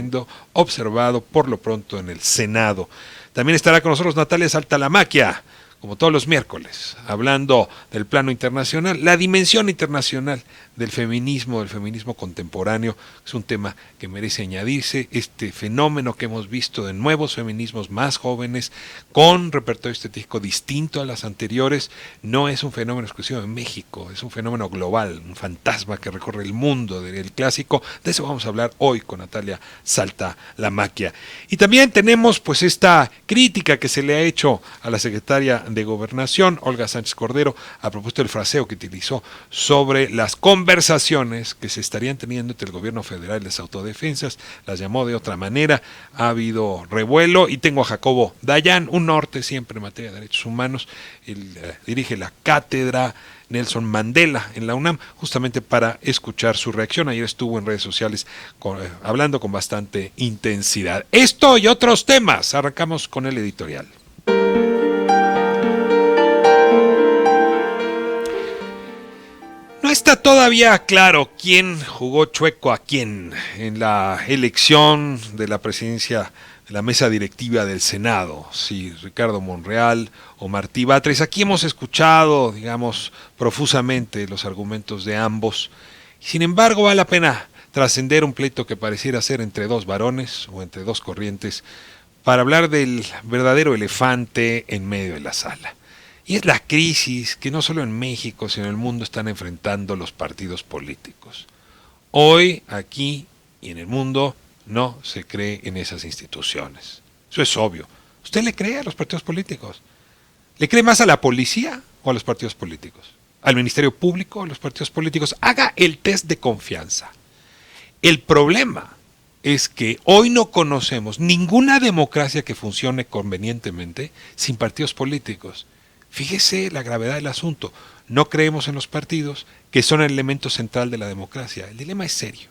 siendo observado por lo pronto en el Senado. También estará con nosotros Natalia Saltalamaquia, como todos los miércoles, hablando del plano internacional, la dimensión internacional del feminismo contemporáneo. Es un tema que merece añadirse, este fenómeno que hemos visto de nuevos feminismos más jóvenes, con repertorio estético distinto a las anteriores, no es un fenómeno exclusivo de México, es un fenómeno global, un fantasma que recorre el mundo del clásico. De eso vamos a hablar hoy con Natalia Saltalamaquia. Y también tenemos pues esta crítica que se le ha hecho a la secretaria de Gobernación, Olga Sánchez Cordero, a propósito del fraseo que utilizó sobre las conversaciones que se estarían teniendo entre el gobierno federal y las autodefensas. Las llamó de otra manera, ha habido revuelo, y tengo a Jacobo Dayan, un norte siempre en materia de derechos humanos. Él dirige la cátedra Nelson Mandela en la UNAM, justamente para escuchar su reacción. Ayer estuvo en redes sociales hablando con bastante intensidad. Esto y otros temas. Arrancamos con el editorial. No está todavía claro quién jugó chueco a quién en la elección de la presidencia de la mesa directiva del Senado, si Ricardo Monreal o Martí Batres. Aquí hemos escuchado, digamos, profusamente los argumentos de ambos. Sin embargo, vale la pena trascender un pleito que pareciera ser entre dos varones o entre dos corrientes para hablar del verdadero elefante en medio de la sala. Y es la crisis que no solo en México, sino en el mundo están enfrentando los partidos políticos. Hoy, aquí y en el mundo, no se cree en esas instituciones. Eso es obvio. ¿Usted le cree a los partidos políticos? ¿Le cree más a la policía o a los partidos políticos? ¿Al Ministerio Público o a los partidos políticos? Haga el test de confianza. El problema es que hoy no conocemos ninguna democracia que funcione convenientemente sin partidos políticos. Fíjese la gravedad del asunto. No creemos en los partidos, que son el elemento central de la democracia. El dilema es serio.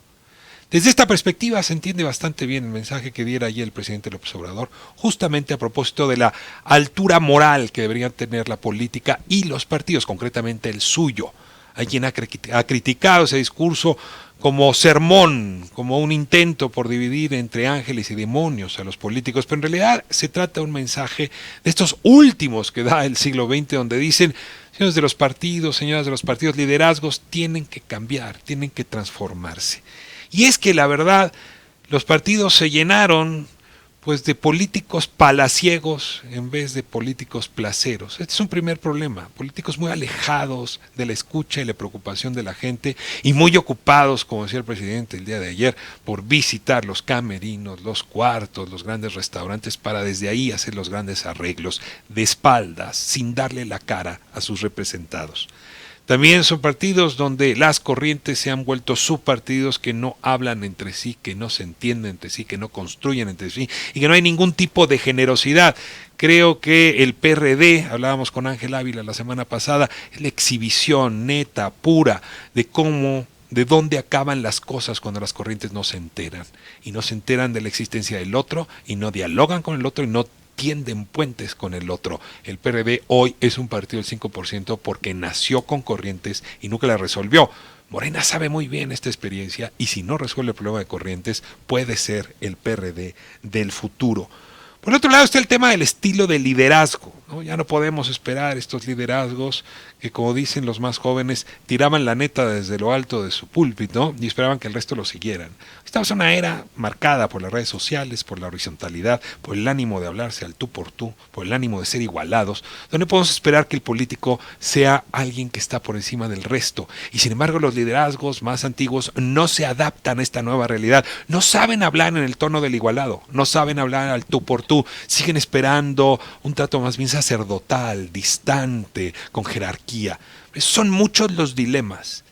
Desde esta perspectiva se entiende bastante bien el mensaje que diera ayer el presidente López Obrador, justamente a propósito de la altura moral que deberían tener la política y los partidos, concretamente el suyo. Hay quien ha criticado ese discurso como sermón, como un intento por dividir entre ángeles y demonios a los políticos, pero en realidad se trata de un mensaje de estos últimos que da el siglo XX, donde dicen: señores de los partidos, señoras de los partidos, liderazgos tienen que cambiar, tienen que transformarse. Y es que la verdad, los partidos se llenaron pues de políticos palaciegos en vez de políticos placeros. Este es un primer problema. Políticos muy alejados de la escucha y la preocupación de la gente, y muy ocupados, como decía el presidente el día de ayer, por visitar los camerinos, los cuartos, los grandes restaurantes, para desde ahí hacer los grandes arreglos de espaldas, sin darle la cara a sus representados. También son partidos donde las corrientes se han vuelto subpartidos, que no hablan entre sí, que no se entienden entre sí, que no construyen entre sí, y que no hay ningún tipo de generosidad. Creo que el PRD, hablábamos con Ángel Ávila la semana pasada, es la exhibición neta, pura, de dónde acaban las cosas cuando las corrientes no se enteran. Y no se enteran de la existencia del otro, y no dialogan con el otro, y no tienden puentes con el otro. El PRD hoy es un partido del 5% porque nació con corrientes y nunca la resolvió. Morena sabe muy bien esta experiencia, y si no resuelve el problema de corrientes, puede ser el PRD del futuro. Por otro lado está el tema del estilo de liderazgo, ¿no? Ya no podemos esperar estos liderazgos que, como dicen los más jóvenes, tiraban la neta desde lo alto de su púlpito y esperaban que el resto lo siguieran. Estamos en una era marcada por las redes sociales, por la horizontalidad, por el ánimo de hablarse al tú por tú, por el ánimo de ser igualados, donde podemos esperar que el político sea alguien que está por encima del resto. Y sin embargo, los liderazgos más antiguos no se adaptan a esta nueva realidad, no saben hablar en el tono del igualado, no saben hablar al tú por tú, siguen esperando un trato más bien sacerdotal, distante, con jerarquía. Son muchos los dilemas.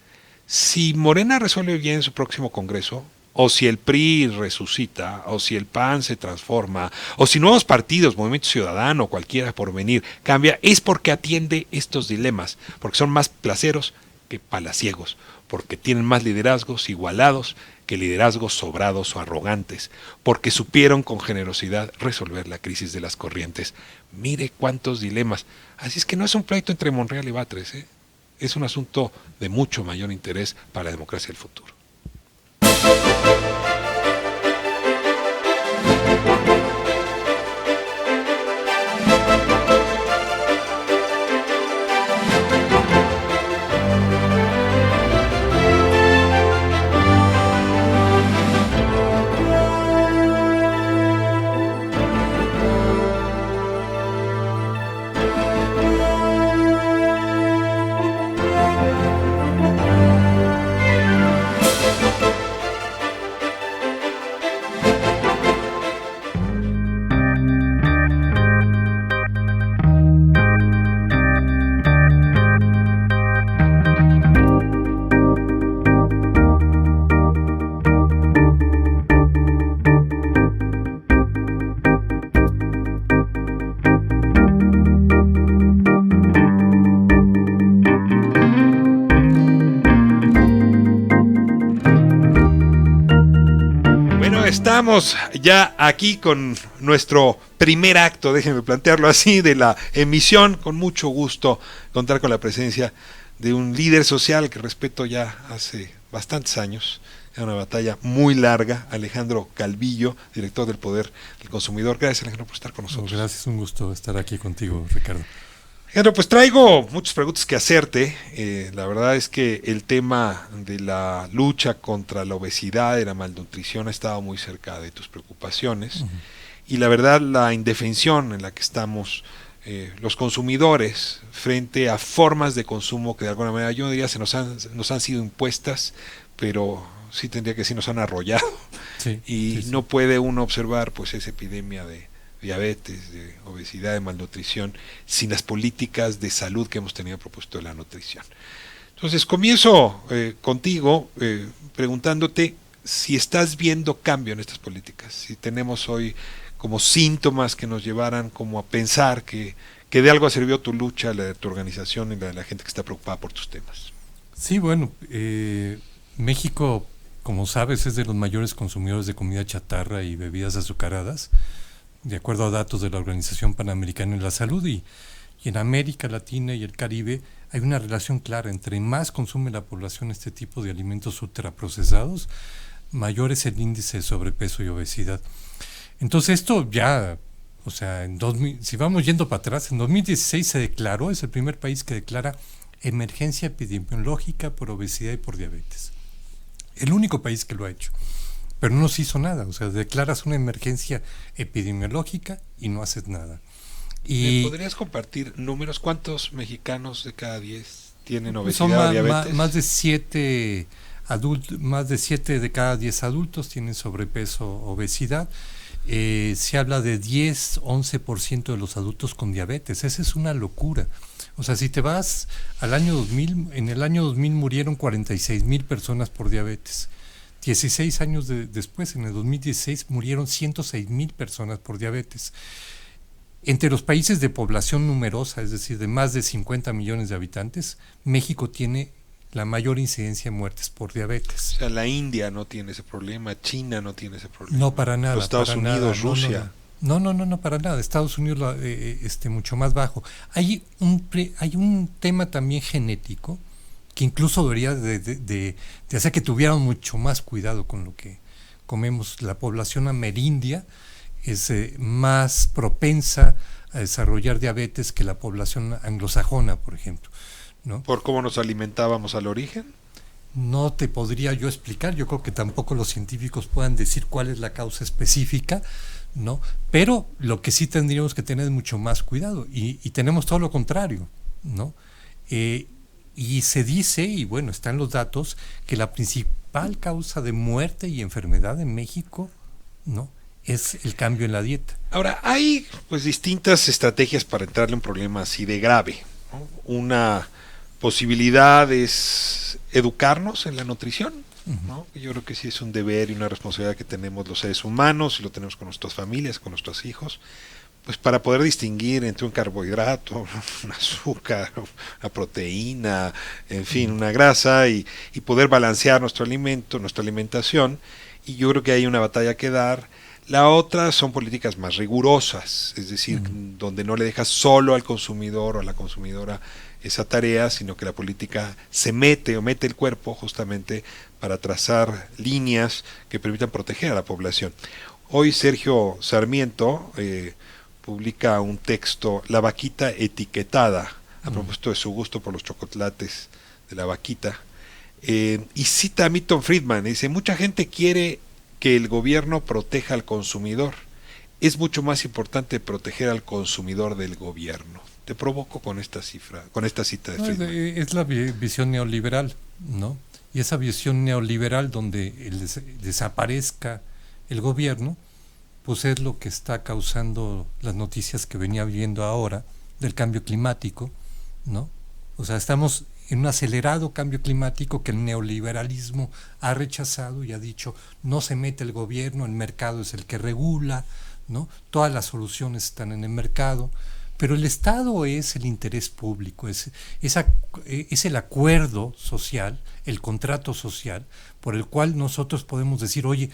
Si Morena resuelve bien su próximo congreso, o si el PRI resucita, o si el PAN se transforma, o si nuevos partidos, Movimiento Ciudadano, cualquiera por venir, cambia, es porque atiende estos dilemas, porque son más placeros que palaciegos, porque tienen más liderazgos igualados que liderazgos sobrados o arrogantes, porque supieron con generosidad resolver la crisis de las corrientes. Mire cuántos dilemas. Así es que no es un pleito entre Monreal y Batres, es un asunto de mucho mayor interés para la democracia del futuro. Estamos ya aquí con nuestro primer acto, déjenme plantearlo así, de la emisión. Con mucho gusto contar con la presencia de un líder social que respeto ya hace bastantes años. Era una batalla muy larga. Alejandro Calvillo, director del Poder del Consumidor. Gracias, Alejandro, por estar con nosotros. Gracias, un gusto estar aquí contigo, Ricardo. Alejandro, pues traigo muchas preguntas que hacerte. La verdad es que el tema de la lucha contra la obesidad y la malnutrición ha estado muy cerca de tus preocupaciones. Y la verdad, la indefensión en la que estamos los consumidores frente a formas de consumo que de alguna manera, yo diría, nos han sido impuestas, pero sí tendría que decir nos han arrollado. Sí, y sí. no puede uno observar pues esa epidemia de diabetes, de obesidad, de malnutrición, sin las políticas de salud que hemos tenido propuesto de la nutrición. Entonces comienzo contigo preguntándote si estás viendo cambio en estas políticas, si tenemos hoy como síntomas que nos llevaran como a pensar que de algo sirvió tu lucha, la de tu organización y la de la gente que está preocupada por tus temas. Sí, bueno, México, como sabes, es de los mayores consumidores de comida chatarra y bebidas azucaradas, de acuerdo a datos de la Organización Panamericana de la Salud, y en América Latina y el Caribe hay una relación clara: entre más consume la población este tipo de alimentos ultraprocesados, mayor es el índice de sobrepeso y obesidad. Entonces esto ya, o sea, si vamos yendo para atrás, en 2016 se declaró, es el primer país que declara emergencia epidemiológica por obesidad y por diabetes. El único país que lo ha hecho. Pero no se hizo nada, o sea, declaras una emergencia epidemiológica y no haces nada. ¿Me podrías compartir números? ¿Cuántos mexicanos de cada 10 tienen obesidad son o diabetes? Más de 7 de cada 10 adultos tienen sobrepeso o obesidad. Se habla de 10-11% de los adultos con diabetes. Esa es una locura. O sea, si te vas al año 2000, en el año 2000 murieron 46,000 personas por diabetes. 16 años después, en el 2016, murieron 106,000 personas por diabetes. Entre los países de población numerosa, es decir, de más de 50 millones de habitantes, México tiene la mayor incidencia de muertes por diabetes. O sea, la India no tiene ese problema, China no tiene ese problema. No, para nada. Los Estados Unidos, Rusia. No, para nada. Estados Unidos mucho más bajo. Hay un tema también genético que incluso debería de hacer que tuvieran mucho más cuidado con lo que comemos. La población amerindia es más propensa a desarrollar diabetes que la población anglosajona, por ejemplo, ¿no? ¿Por cómo nos alimentábamos al origen? No te podría yo explicar, yo creo que tampoco los científicos puedan decir cuál es la causa específica, ¿no? Pero lo que sí tendríamos que tener es mucho más cuidado, y tenemos todo lo contrario, ¿no? Y se dice, y bueno, están los datos, que la principal causa de muerte y enfermedad en México, ¿no?, es el cambio en la dieta. Ahora, hay pues distintas estrategias para entrarle a un problema así de grave, ¿no? Una posibilidad es educarnos en la nutrición, ¿no? Yo creo que sí es un deber y una responsabilidad que tenemos los seres humanos, y lo tenemos con nuestras familias, con nuestros hijos, pues para poder distinguir entre un carbohidrato, un azúcar, una proteína, en fin, una grasa, y poder balancear nuestro alimento, nuestra alimentación. Y yo creo que hay una batalla que dar. La otra son políticas más rigurosas, es decir, donde no le dejas solo al consumidor o a la consumidora esa tarea, sino que la política se mete el cuerpo justamente para trazar líneas que permitan proteger a la población. Hoy Sergio Sarmiento publica un texto, La vaquita etiquetada, a propósito de su gusto por los chocolates de la vaquita, y cita a Milton Friedman, dice: mucha gente quiere que el gobierno proteja al consumidor. Es mucho más importante proteger al consumidor del gobierno. Te provoco con esta cita de Friedman. Es la visión neoliberal, ¿no? Y esa visión neoliberal donde desaparezca el gobierno, pues es lo que está causando las noticias que venía viendo ahora del cambio climático, ¿no? O sea, estamos en un acelerado cambio climático que el neoliberalismo ha rechazado y ha dicho: no se mete el gobierno, el mercado es el que regula, ¿no? Todas las soluciones están en el mercado, pero el Estado es el interés público, es el acuerdo social, el contrato social, por el cual nosotros podemos decir: oye,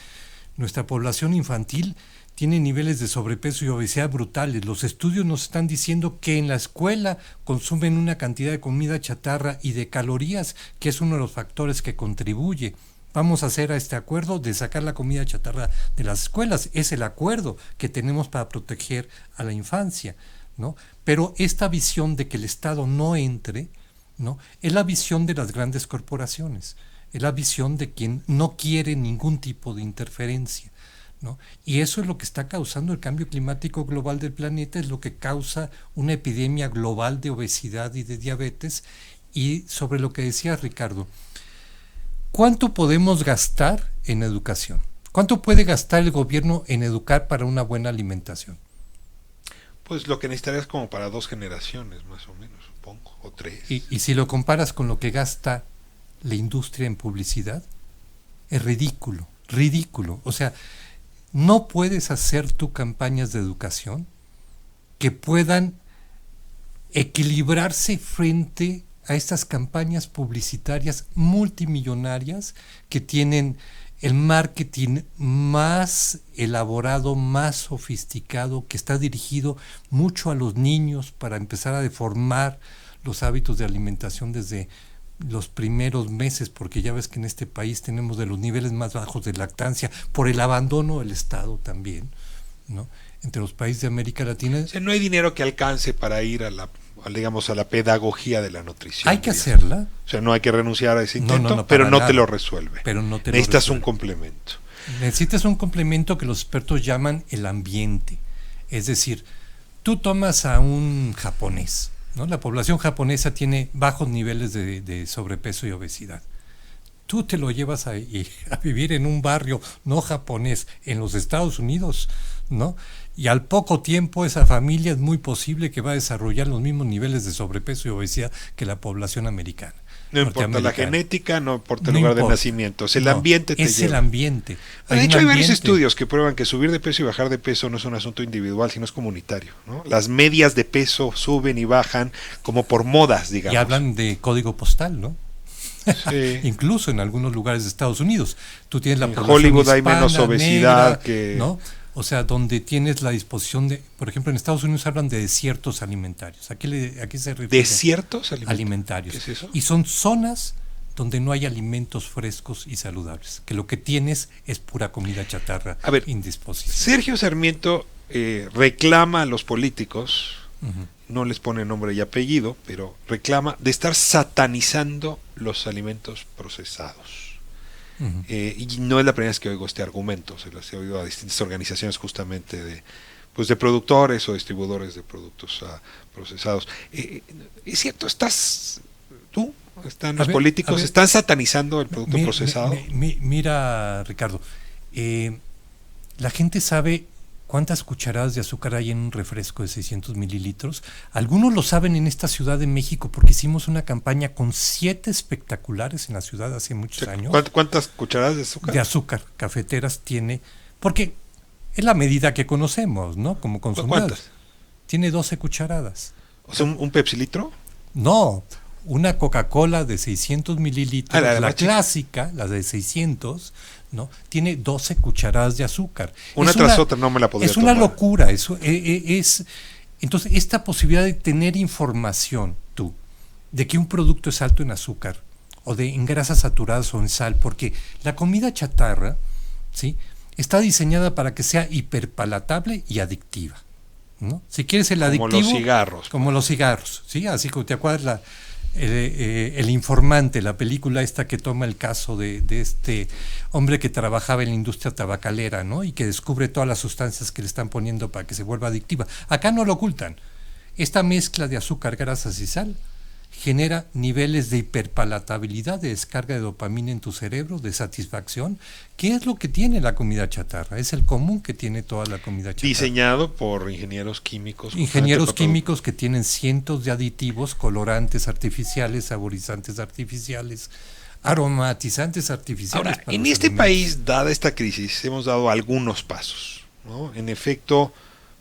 Nuestra población infantil tiene niveles de sobrepeso y obesidad brutales. Los estudios nos están diciendo que en la escuela consumen una cantidad de comida chatarra y de calorías, que es uno de los factores que contribuye. Vamos a hacer este acuerdo de sacar la comida chatarra de las escuelas. Es el acuerdo que tenemos para proteger a la infancia, ¿no? Pero esta visión de que el Estado no entre, ¿no?, es la visión de las grandes corporaciones, es la visión de quien no quiere ningún tipo de interferencia, ¿no? Y eso es lo que está causando el cambio climático global del planeta, es lo que causa una epidemia global de obesidad y de diabetes. Y sobre lo que decía Ricardo, ¿cuánto podemos gastar en educación? ¿Cuánto puede gastar el gobierno en educar para una buena alimentación? Pues lo que necesitarías como para 2 generaciones, más o menos, supongo, o 3. Y si lo comparas con lo que gasta la industria en publicidad, es ridículo, ridículo. O sea, no puedes hacer tú campañas de educación que puedan equilibrarse frente a estas campañas publicitarias multimillonarias que tienen el marketing más elaborado, más sofisticado, que está dirigido mucho a los niños para empezar a deformar los hábitos de alimentación desde los primeros meses, porque ya ves que en este país tenemos de los niveles más bajos de lactancia por el abandono del Estado también, ¿no?, entre los países de América Latina. O sea, no hay dinero que alcance para ir a la pedagogía de la nutrición. Hay que hacerla. O sea, no hay que renunciar a ese intento, no, pero no nada. Te lo resuelve. Pero no te Necesitas lo un complemento. Necesitas un complemento que los expertos llaman el ambiente. Es decir, tú tomas a un japonés, ¿no? La población japonesa tiene bajos niveles de sobrepeso y obesidad. Tú te lo llevas a vivir en un barrio no japonés en los Estados Unidos, ¿no? Y al poco tiempo esa familia es muy posible que va a desarrollar los mismos niveles de sobrepeso y obesidad que la población americana. No importa la genética, no importa el No lugar importa. de nacimiento, es el ambiente te es lleva. el ambiente. De hecho, hay varios ambiente. estudios que prueban que subir de peso y bajar de peso no es un asunto individual, sino es comunitario, ¿no? Las medias de peso suben y bajan como por modas, digamos. Y hablan de código postal, ¿no? Sí. Incluso en algunos lugares de Estados Unidos. Tú tienes la En población Hollywood hay hispana, menos obesidad negra, que... ¿no? O sea, donde tienes la disposición de... Por ejemplo, en Estados Unidos hablan de desiertos alimentarios. ¿A qué se refiere? ¿Desiertos alimentarios? ¿Qué es eso? Y son zonas donde no hay alimentos frescos y saludables. Que lo que tienes es pura comida chatarra. A ver, indisposición. Sergio Sarmiento reclama a los políticos, Uh-huh. no les pone nombre y apellido, pero reclama de estar satanizando los alimentos procesados. Uh-huh. Y no es la primera vez que oigo este argumento, se los he oído a distintas organizaciones justamente de productores o distribuidores de productos procesados. ¿Es cierto? ¿Están los políticos están satanizando el producto procesado? Mira, Ricardo, la gente sabe cuántas cucharadas de azúcar hay en un refresco de 600 mililitros. Algunos lo saben en esta Ciudad de México porque hicimos una campaña con 7 espectaculares en la ciudad hace muchos años. ¿Cuántas cucharadas de azúcar? De azúcar, cafeteras tiene, porque es la medida que conocemos, ¿no? Como consumidores. ¿Cuántas? Tiene 12 cucharadas. ¿O sea, un Pepsi litro? No, una Coca-Cola de 600 mililitros, la clásica, la de 600, ¿no? Tiene 12 cucharadas de azúcar. Una tras otra, no me la podría tomar. Es una locura. Entonces, esta posibilidad de tener información, tú, de que un producto es alto en azúcar, o en grasas saturadas o en sal, porque la comida chatarra, ¿sí?, está diseñada para que sea hiperpalatable y adictiva, ¿no? Si quieres el adictivo... Como los cigarros. Como los cigarros, ¿sí? Así como te acuerdas el informante, la película esta que toma el caso de este hombre que trabajaba en la industria tabacalera, ¿no? Y que descubre todas las sustancias que le están poniendo para que se vuelva adictiva. Acá no lo ocultan. Esta mezcla de azúcar, grasas y sal genera niveles de hiperpalatabilidad, de descarga de dopamina en tu cerebro, de satisfacción. ¿Qué es lo que tiene la comida chatarra? Es el común que tiene toda la comida chatarra. Diseñado por ingenieros químicos. Ingenieros químicos que tienen cientos de aditivos, colorantes artificiales, saborizantes artificiales, aromatizantes artificiales. Ahora, en este país, dada esta crisis, hemos dado algunos pasos, ¿no? En efecto,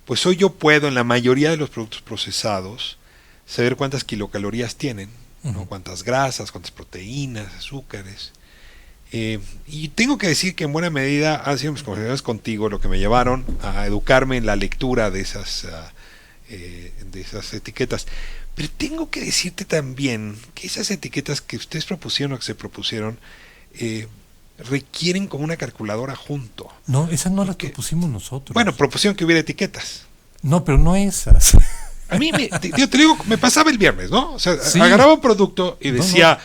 pues hoy yo puedo, en la mayoría de los productos procesados, saber cuántas kilocalorías tienen, ¿no? Cuántas grasas, cuántas proteínas, azúcares. Y tengo que decir que en buena medida han sido mis conversaciones contigo lo que me llevaron a educarme en la lectura de esas etiquetas. Pero tengo que decirte también que esas etiquetas que ustedes propusieron o que se propusieron requieren como una calculadora junto. No, esas no las propusimos nosotros. Bueno, propusieron que hubiera etiquetas. No, pero no esas. A mí, te digo, me pasaba el viernes, ¿no? O sea, Sí. agarraba un producto y decía,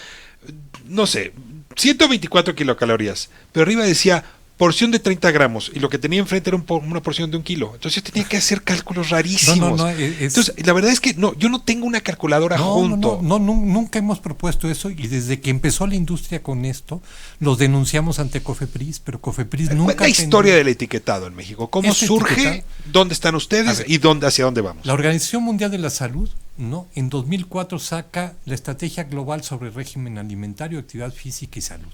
no sé, 124 kilocalorías, pero arriba decía porción de 30 gramos y lo que tenía enfrente era una porción de 1 kilo. Entonces yo tenía que hacer cálculos rarísimos. Entonces, la verdad es que yo no tengo una calculadora junto. Nunca hemos propuesto eso, y desde que empezó la industria con esto, los denunciamos ante COFEPRIS, pero COFEPRIS nunca... ¿Cuál es la historia del etiquetado en México? ¿Cómo surge? ¿Dónde están ustedes? ¿Y hacia dónde vamos? La Organización Mundial de la Salud, ¿no?, en 2004 saca la Estrategia Global sobre Régimen Alimentario, Actividad Física y Salud.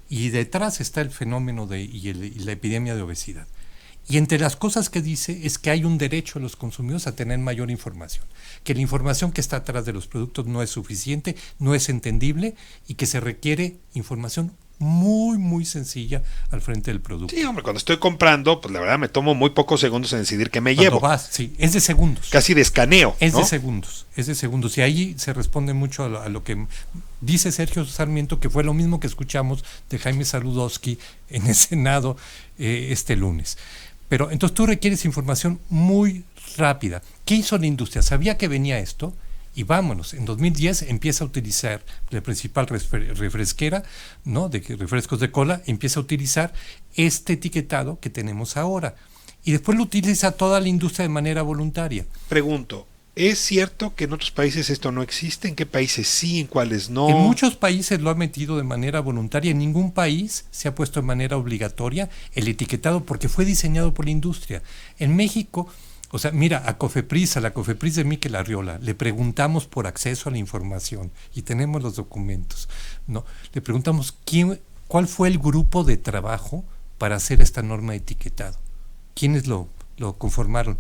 Y detrás está el fenómeno y la epidemia de obesidad. Y entre las cosas que dice es que hay un derecho a los consumidores a tener mayor información, que la información que está atrás de los productos no es suficiente, no es entendible, y que se requiere información muy, muy sencilla al frente del producto. Sí, hombre, cuando estoy comprando, pues la verdad me tomo muy pocos segundos en decidir qué me llevo. Sí, es de segundos. Casi de escaneo. Es ¿no? de segundos. Y ahí se responde mucho a lo que dice Sergio Sarmiento, que fue lo mismo que escuchamos de Jaime Saludowski en el Senado este lunes. Pero entonces tú requieres información muy rápida. ¿Qué hizo la industria? Sabía que venía esto, y vámonos. En 2010 empieza a utilizar la principal refresquera, ¿no?, de refrescos de cola, empieza a utilizar este etiquetado que tenemos ahora. Y después lo utiliza toda la industria de manera voluntaria. Pregunto, ¿es cierto que en otros países esto no existe? ¿En qué países sí, en cuáles no? En muchos países lo ha metido de manera voluntaria. En ningún país se ha puesto de manera obligatoria el etiquetado porque fue diseñado por la industria. En México, o sea, mira, a la COFEPRIS de Miquel Arriola, le preguntamos por acceso a la información y tenemos los documentos, ¿no? Le preguntamos cuál fue el grupo de trabajo para hacer esta norma de etiquetado. ¿Quiénes lo conformaron?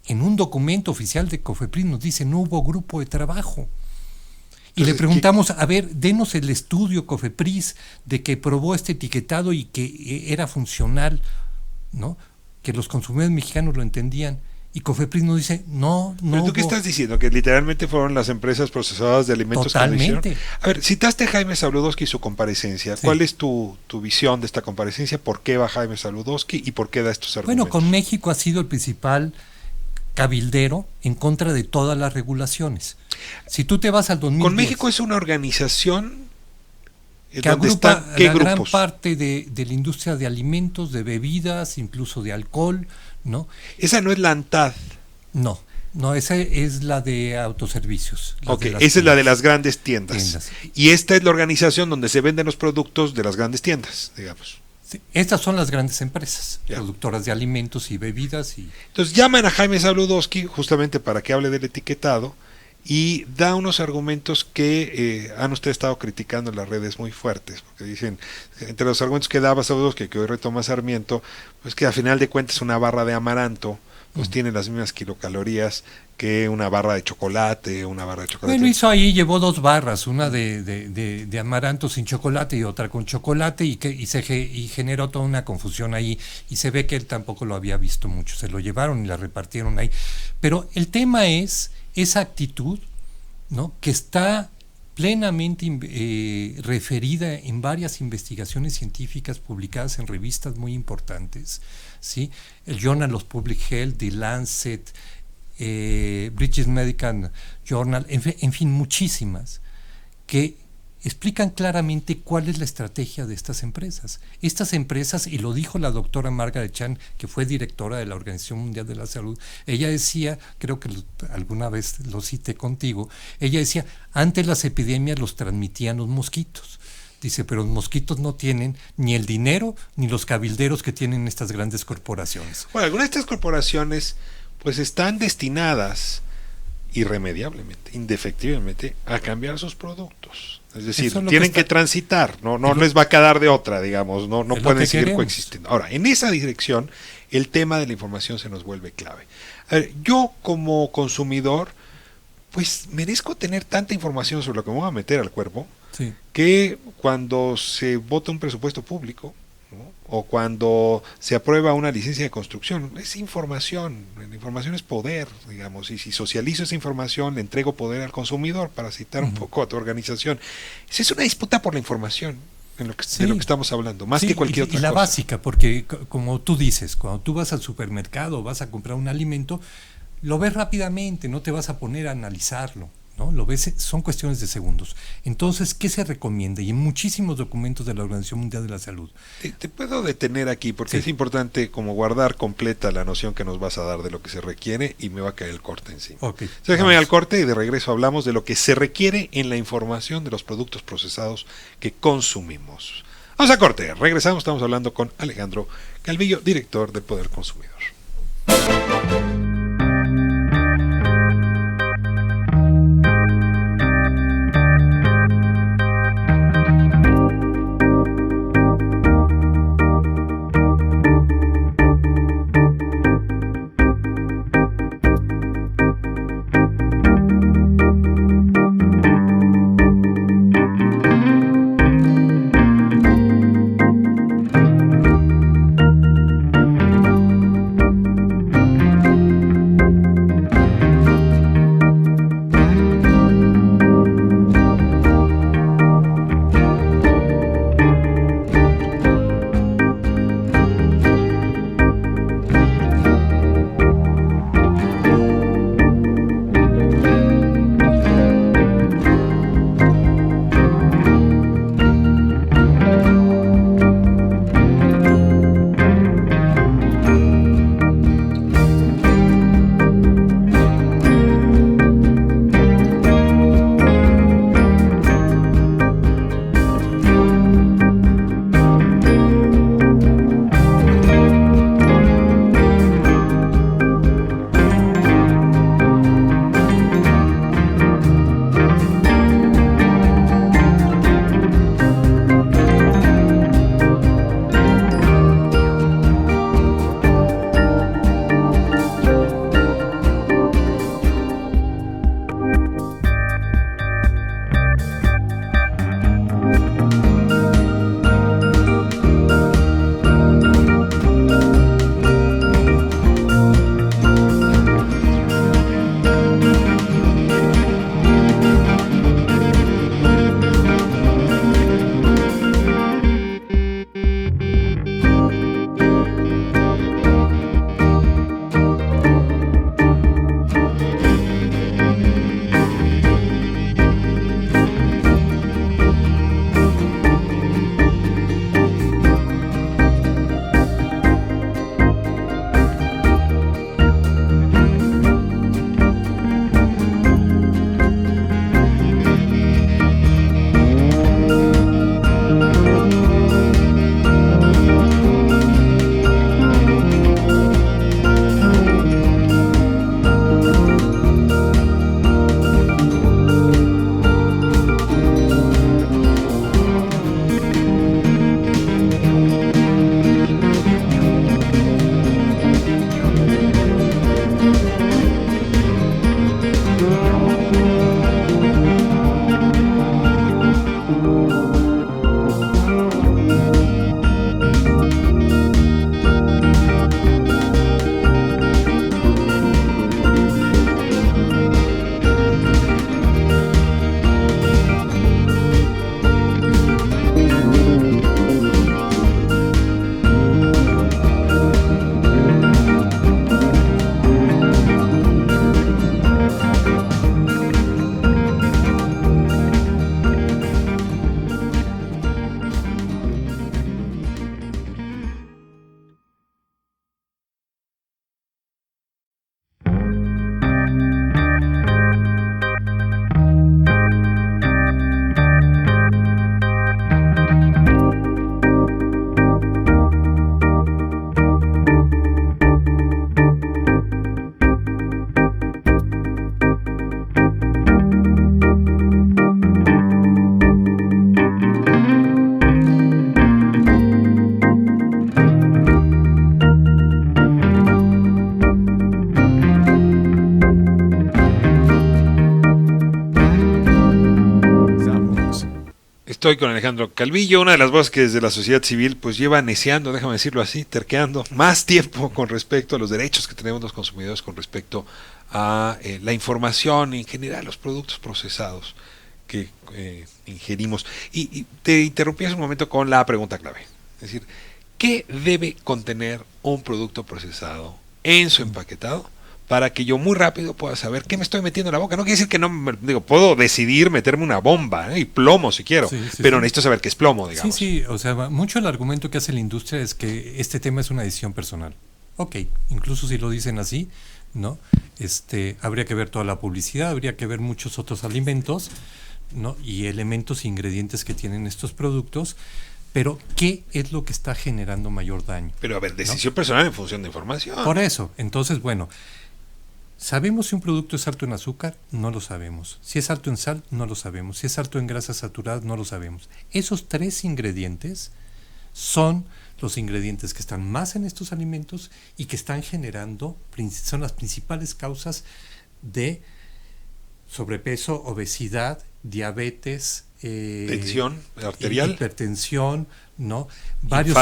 En un documento oficial de COFEPRIS nos dice no hubo grupo de trabajo. Y entonces, le preguntamos, a ver, denos el estudio COFEPRIS de que probó este etiquetado y que era funcional, ¿no?, que los consumidores mexicanos lo entendían. Y COFEPRIS nos dice, no. ¿Pero tú qué estás diciendo? ¿Que literalmente fueron las empresas procesadoras de alimentos? Totalmente. Que lo hicieron? A ver, citaste a Jaime Saludowski y su comparecencia. Sí. ¿Cuál es tu visión de esta comparecencia? ¿Por qué va Jaime Saludowski y por qué da estos argumentos? Bueno, con México ha sido el principal cabildero en contra de todas las regulaciones. Si tú te vas al 2010... Con México es una organización que agrupa la gran parte de la industria de alimentos, de bebidas, incluso de alcohol, ¿no? Esa no es la ANTAD. No, esa es la de autoservicios. Ok, esa es la de las grandes tiendas. Y esta es la organización donde se venden los productos de las grandes tiendas, digamos. Sí, estas son las grandes empresas, productoras de alimentos y bebidas. Entonces llaman a Jaime Saludowski justamente para que hable del etiquetado y da unos argumentos que han ustedes estado criticando en las redes muy fuertes, porque dicen, entre los argumentos que daba Saludowski, que hoy retoma Sarmiento, pues que a final de cuentas una barra de amaranto pues tiene las mismas kilocalorías que una barra de chocolate. Bueno, llevó 2 barras, una de amaranto sin chocolate y otra con chocolate, y generó toda una confusión ahí, y se ve que él tampoco lo había visto mucho, se lo llevaron y la repartieron ahí. Pero el tema es esa actitud, ¿no?, que está plenamente referida en varias investigaciones científicas publicadas en revistas muy importantes, ¿sí? El Journal of Public Health, The Lancet, British Medical Journal, en fin, muchísimas, que explican claramente cuál es la estrategia de estas empresas. Estas empresas, y lo dijo la doctora Margaret Chan, que fue directora de la Organización Mundial de la Salud, ella decía, creo que alguna vez lo cité contigo, ella decía, antes las epidemias los transmitían los mosquitos. Dice, pero los mosquitos no tienen ni el dinero ni los cabilderos que tienen estas grandes corporaciones. Bueno, algunas de estas corporaciones pues están destinadas irremediablemente, indefectiblemente, a cambiar sus productos. Es decir, tienen que transitar, no les va a quedar de otra, digamos, no pueden seguir coexistiendo. Ahora, en esa dirección, el tema de la información se nos vuelve clave. A ver, yo como consumidor, pues merezco tener tanta información sobre lo que me voy a meter al cuerpo, Sí. que cuando se vota un presupuesto público, ¿no? O cuando se aprueba una licencia de construcción, es información, la información es poder, digamos, y si socializo esa información, le entrego poder al consumidor, para citar un poco a tu organización. Esa es una disputa por la información, de lo que estamos hablando, más que cualquier otra y la cosa. básica, porque como tú dices, cuando tú vas al supermercado, vas a comprar un alimento, lo ves rápidamente, no te vas a poner a analizarlo, ¿no? Lo ves, son cuestiones de segundos. Entonces, ¿qué se recomienda? Y en muchísimos documentos de la Organización Mundial de la Salud. Te puedo detener aquí porque Sí. es importante como guardar completa la noción que nos vas a dar de lo que se requiere, y me va a caer el corte encima. Ok. Déjame ir al corte y de regreso hablamos de lo que se requiere en la información de los productos procesados que consumimos. Vamos a corte, regresamos, estamos hablando con Alejandro Calvillo, director de Poder Consumidor. estoy con Alejandro Calvillo, una de las voces que desde la sociedad civil pues lleva neciando, déjame decirlo así, terqueando más tiempo con respecto a los derechos que tenemos los consumidores con respecto a la información y en general los productos procesados que ingerimos. Y te interrumpí hace un momento con la pregunta clave. Es decir, ¿qué debe contener un producto procesado en su empaquetado para que yo muy rápido pueda saber qué me estoy metiendo en la boca? No quiere decir que no, puedo decidir meterme una bomba, y plomo si quiero, pero necesito saber qué es plomo, digamos. Sí, o sea, mucho el argumento que hace la industria es que este tema es una decisión personal. Ok, incluso si lo dicen así, ¿no? Habría que ver toda la publicidad, habría que ver muchos otros alimentos, ¿no? Y elementos e ingredientes que tienen estos productos. Pero, ¿qué es lo que está generando mayor daño? Pero, a ver, decisión personal en función de información. Por eso, entonces, bueno, ¿sabemos si un producto es alto en azúcar? No lo sabemos. Si es alto en sal, no lo sabemos. Si es alto en grasas saturadas, no lo sabemos. Esos 3 ingredientes son los ingredientes que están más en estos alimentos y que están generando, son las principales causas de sobrepeso, obesidad, diabetes, tensión arterial, hipertensión, ¿no? Varios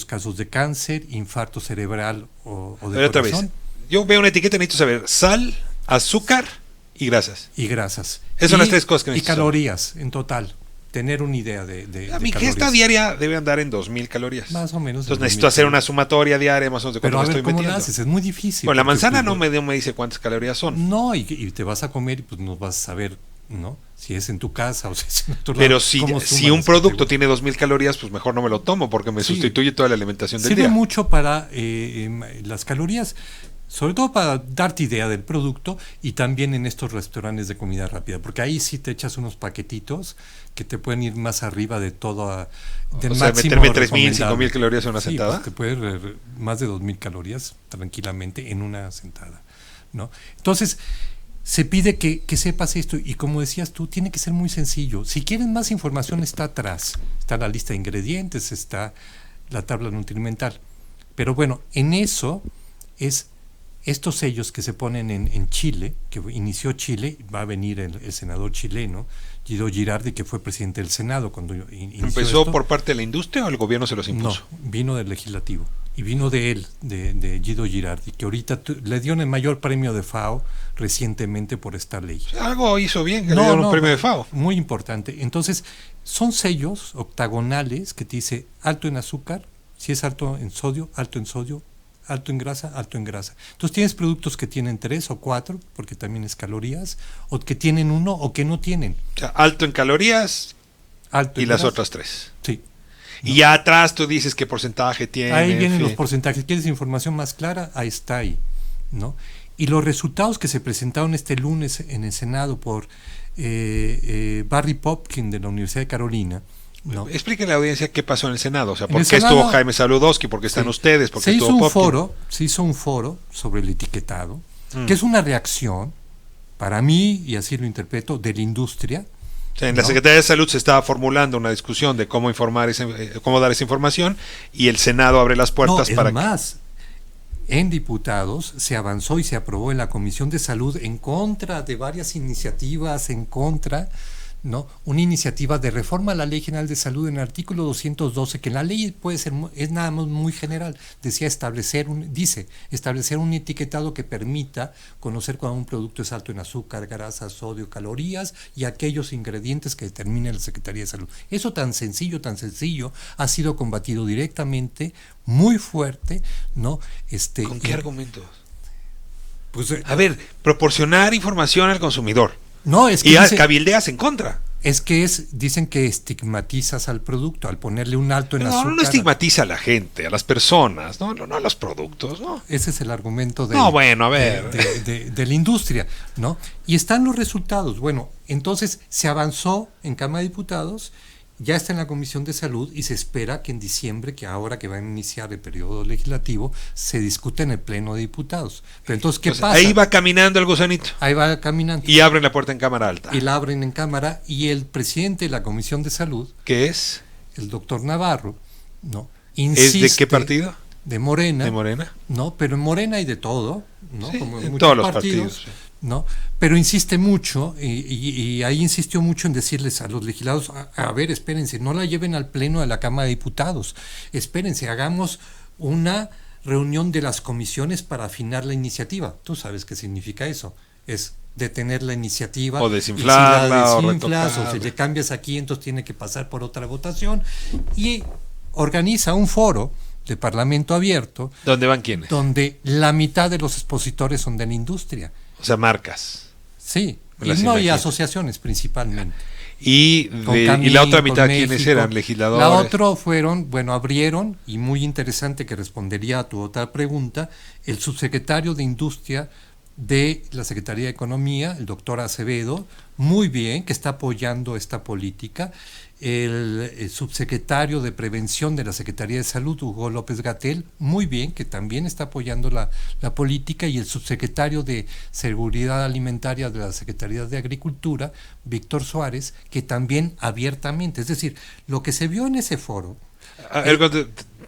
casos de cáncer, infarto cerebral o de otra corazón. Vez, yo veo una etiqueta y necesito saber sal, azúcar y grasas. Esas son las 3 cosas que necesito. Y calorías en total. Tener una idea de mi ingesta diaria debe andar en 2.000 calorías. Más o menos. Entonces necesito hacer una sumatoria diaria más o menos de cuánto me estoy metiendo. ¿Cómo lo haces? Es muy difícil. Bueno, la manzana no me dice cuántas calorías son. No, y te vas a comer y pues no vas a saber, ¿no? Si es en tu casa o si es en otro lado. Pero si un producto tiene 2.000 calorías, pues mejor no me lo tomo porque me sustituye toda la alimentación del día. Sirve mucho para las calorías, sobre todo para darte idea del producto y también en estos restaurantes de comida rápida, porque ahí sí te echas unos paquetitos que te pueden ir más arriba de todo. O sea, meterme 3.000, 5.000 calorías en una sentada. Pues te puede más de 2.000 calorías tranquilamente en una sentada, ¿no? Entonces, se pide que sepas esto y como decías tú, tiene que ser muy sencillo. Si quieren más información está atrás, está la lista de ingredientes, está la tabla nutrimental. Pero bueno, en eso es estos sellos que se ponen en Chile, que inició Chile, va a venir el senador chileno, Guido Girardi, que fue presidente del Senado cuando inició. ¿Empezó por parte de la industria o el gobierno se los impuso? No, vino del legislativo. Y vino de él, de Guido Girardi, que ahorita le dieron el mayor premio de FAO recientemente por esta ley. Algo hizo bien que le dieron un premio de FAO. Muy importante. Entonces, son sellos octagonales que te dice alto en azúcar, si es alto en sodio, alto en grasa, alto en grasa. Entonces tienes productos que tienen 3 o 4, porque también es calorías, o que tienen 1 o que no tienen. O sea, alto en calorías alto y en las grasa. otras 3. Sí. Y ya atrás tú dices qué porcentaje tiene. Ahí vienen los porcentajes. ¿Quieres información más clara? Ahí está ahí, ¿no? Y los resultados que se presentaron este lunes en el Senado por Barry Popkin de la Universidad de Carolina, ¿no? Explíquenle a la audiencia qué pasó en el Senado. O sea, ¿por qué estuvo Jaime Saludowski? ¿Por qué están ustedes? ¿Por qué estuvo Popkin? Se hizo un foro sobre el etiquetado, que es una reacción, para mí, y así lo interpreto, de la industria. O sea, en la Secretaría de Salud se estaba formulando una discusión de cómo cómo dar esa información y el Senado abre las puertas para más. En diputados se avanzó y se aprobó en la Comisión de Salud en contra de varias iniciativas, ¿no? Una iniciativa de reforma a la Ley General de Salud en el artículo 212, que la ley es nada más muy general, dice establecer un etiquetado que permita conocer cuando un producto es alto en azúcar, grasas, sodio, calorías y aquellos ingredientes que determine la Secretaría de Salud. Eso tan sencillo, ha sido combatido directamente, muy fuerte, ¿no? ¿Con qué argumentos? Pues, a ver, proporcionar información al consumidor. No, es que y cabildeas en contra. Dicen que estigmatizas al producto al ponerle un alto en azúcar. No estigmatiza a la gente, a las personas, no a los productos, ¿no? Ese es el argumento de la industria, ¿no? Y están los resultados. Bueno, entonces se avanzó en Cámara de Diputados, ya está en la Comisión de Salud y se espera que en diciembre, que ahora que va a iniciar el periodo legislativo, se discute en el Pleno de Diputados. Pero entonces, ¿qué pasa? Ahí va caminando el gusanito. Ahí va caminando. Y abren la puerta en Cámara Alta. Y la abren en Cámara y el presidente de la Comisión de Salud, ¿qué es? El doctor Navarro, ¿no? Insiste. ¿Es de qué partido? De Morena. ¿De Morena? No, pero en Morena hay de todo, ¿no? Sí, como en todos los partidos. ¿no? Pero insiste mucho, y ahí insistió mucho en decirles a los legisladores, a ver, espérense, no la lleven al pleno de la Cámara de Diputados, espérense, hagamos una reunión de las comisiones para afinar la iniciativa. Tú sabes qué significa eso, es detener la iniciativa, o desinflarla, y si la desinflas, o o si le cambias aquí, entonces tiene que pasar por otra votación, y organiza un foro de Parlamento Abierto. ¿Dónde van quiénes? Donde la mitad de los expositores son de la industria. O sea, marcas. Sí, y asociaciones principalmente. Y la otra mitad, ¿quiénes eran? Legisladores. La otra fueron, abrieron, y muy interesante que respondería a tu otra pregunta, el subsecretario de Industria de la Secretaría de Economía, el doctor Acevedo, muy bien, que está apoyando esta política, el subsecretario de Prevención de la Secretaría de Salud, Hugo López-Gatell, muy bien, que también está apoyando la política, y el subsecretario de Seguridad Alimentaria de la Secretaría de Agricultura, Víctor Suárez, que también abiertamente, es decir, lo que se vio en ese foro.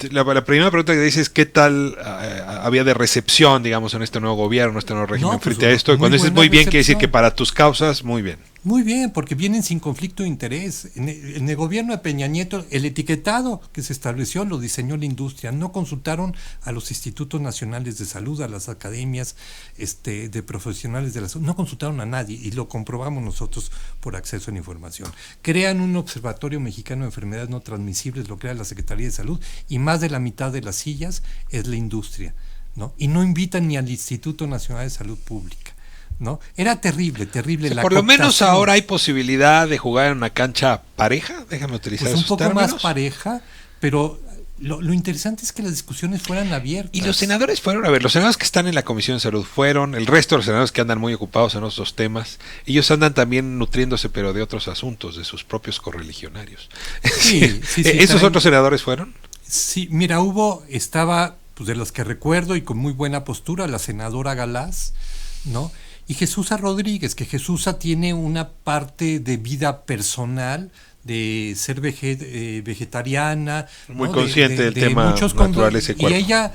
La primera pregunta que dices es ¿qué tal había de recepción, digamos, en este nuevo gobierno, este nuevo régimen frente a esto? Y cuando dices muy bien, quiere decir que para tus causas, muy bien. Muy bien, porque vienen sin conflicto de interés. En el gobierno de Peña Nieto, el etiquetado que se estableció lo diseñó la industria. No consultaron a los institutos nacionales de salud, a las academias de profesionales de la salud. No consultaron a nadie, y lo comprobamos nosotros por acceso a la información. Crean un observatorio mexicano de enfermedades no transmisibles, lo crea la Secretaría de Salud, y más de la mitad de las sillas es la industria, ¿no? Y no invitan ni al Instituto Nacional de Salud Pública, ¿no? Era terrible, terrible. O sea, por lo menos ahora hay posibilidad de jugar en una cancha pareja, déjame utilizar pues esos un poco términos. Más pareja, pero lo interesante es que las discusiones fueran abiertas. Y los senadores fueron, los senadores que están en la Comisión de Salud fueron, el resto de los senadores que andan muy ocupados en otros temas, ellos andan también nutriéndose, pero de otros asuntos, de sus propios correligionarios. Sí, ¿Esos también, otros senadores fueron? Sí, mira, estaba, pues de los que recuerdo y con muy buena postura, la senadora Galás, ¿no? Y Jesús Rodríguez, que Jesús tiene una parte de vida personal, de ser vegetariana, muy ¿no? consciente del tema naturaleza y cuerpo. Y ella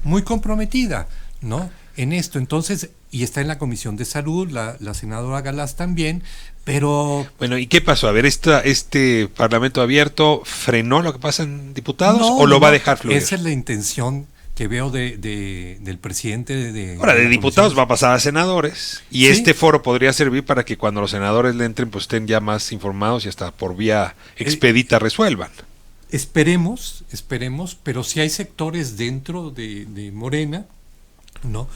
muy comprometida, ¿no? En esto, entonces, y está en la Comisión de Salud, la senadora Galás también, pero... Bueno, ¿y qué pasó? A ver, ¿este Parlamento Abierto frenó lo que pasa en diputados o lo va a dejar fluir? Esa es la intención que veo del presidente de ahora, de diputados va a pasar a senadores, y ¿sí? Este foro podría servir para que cuando los senadores le entren, pues estén ya más informados y hasta por vía expedita resuelvan. Esperemos, pero si hay sectores dentro de Morena, ¿no?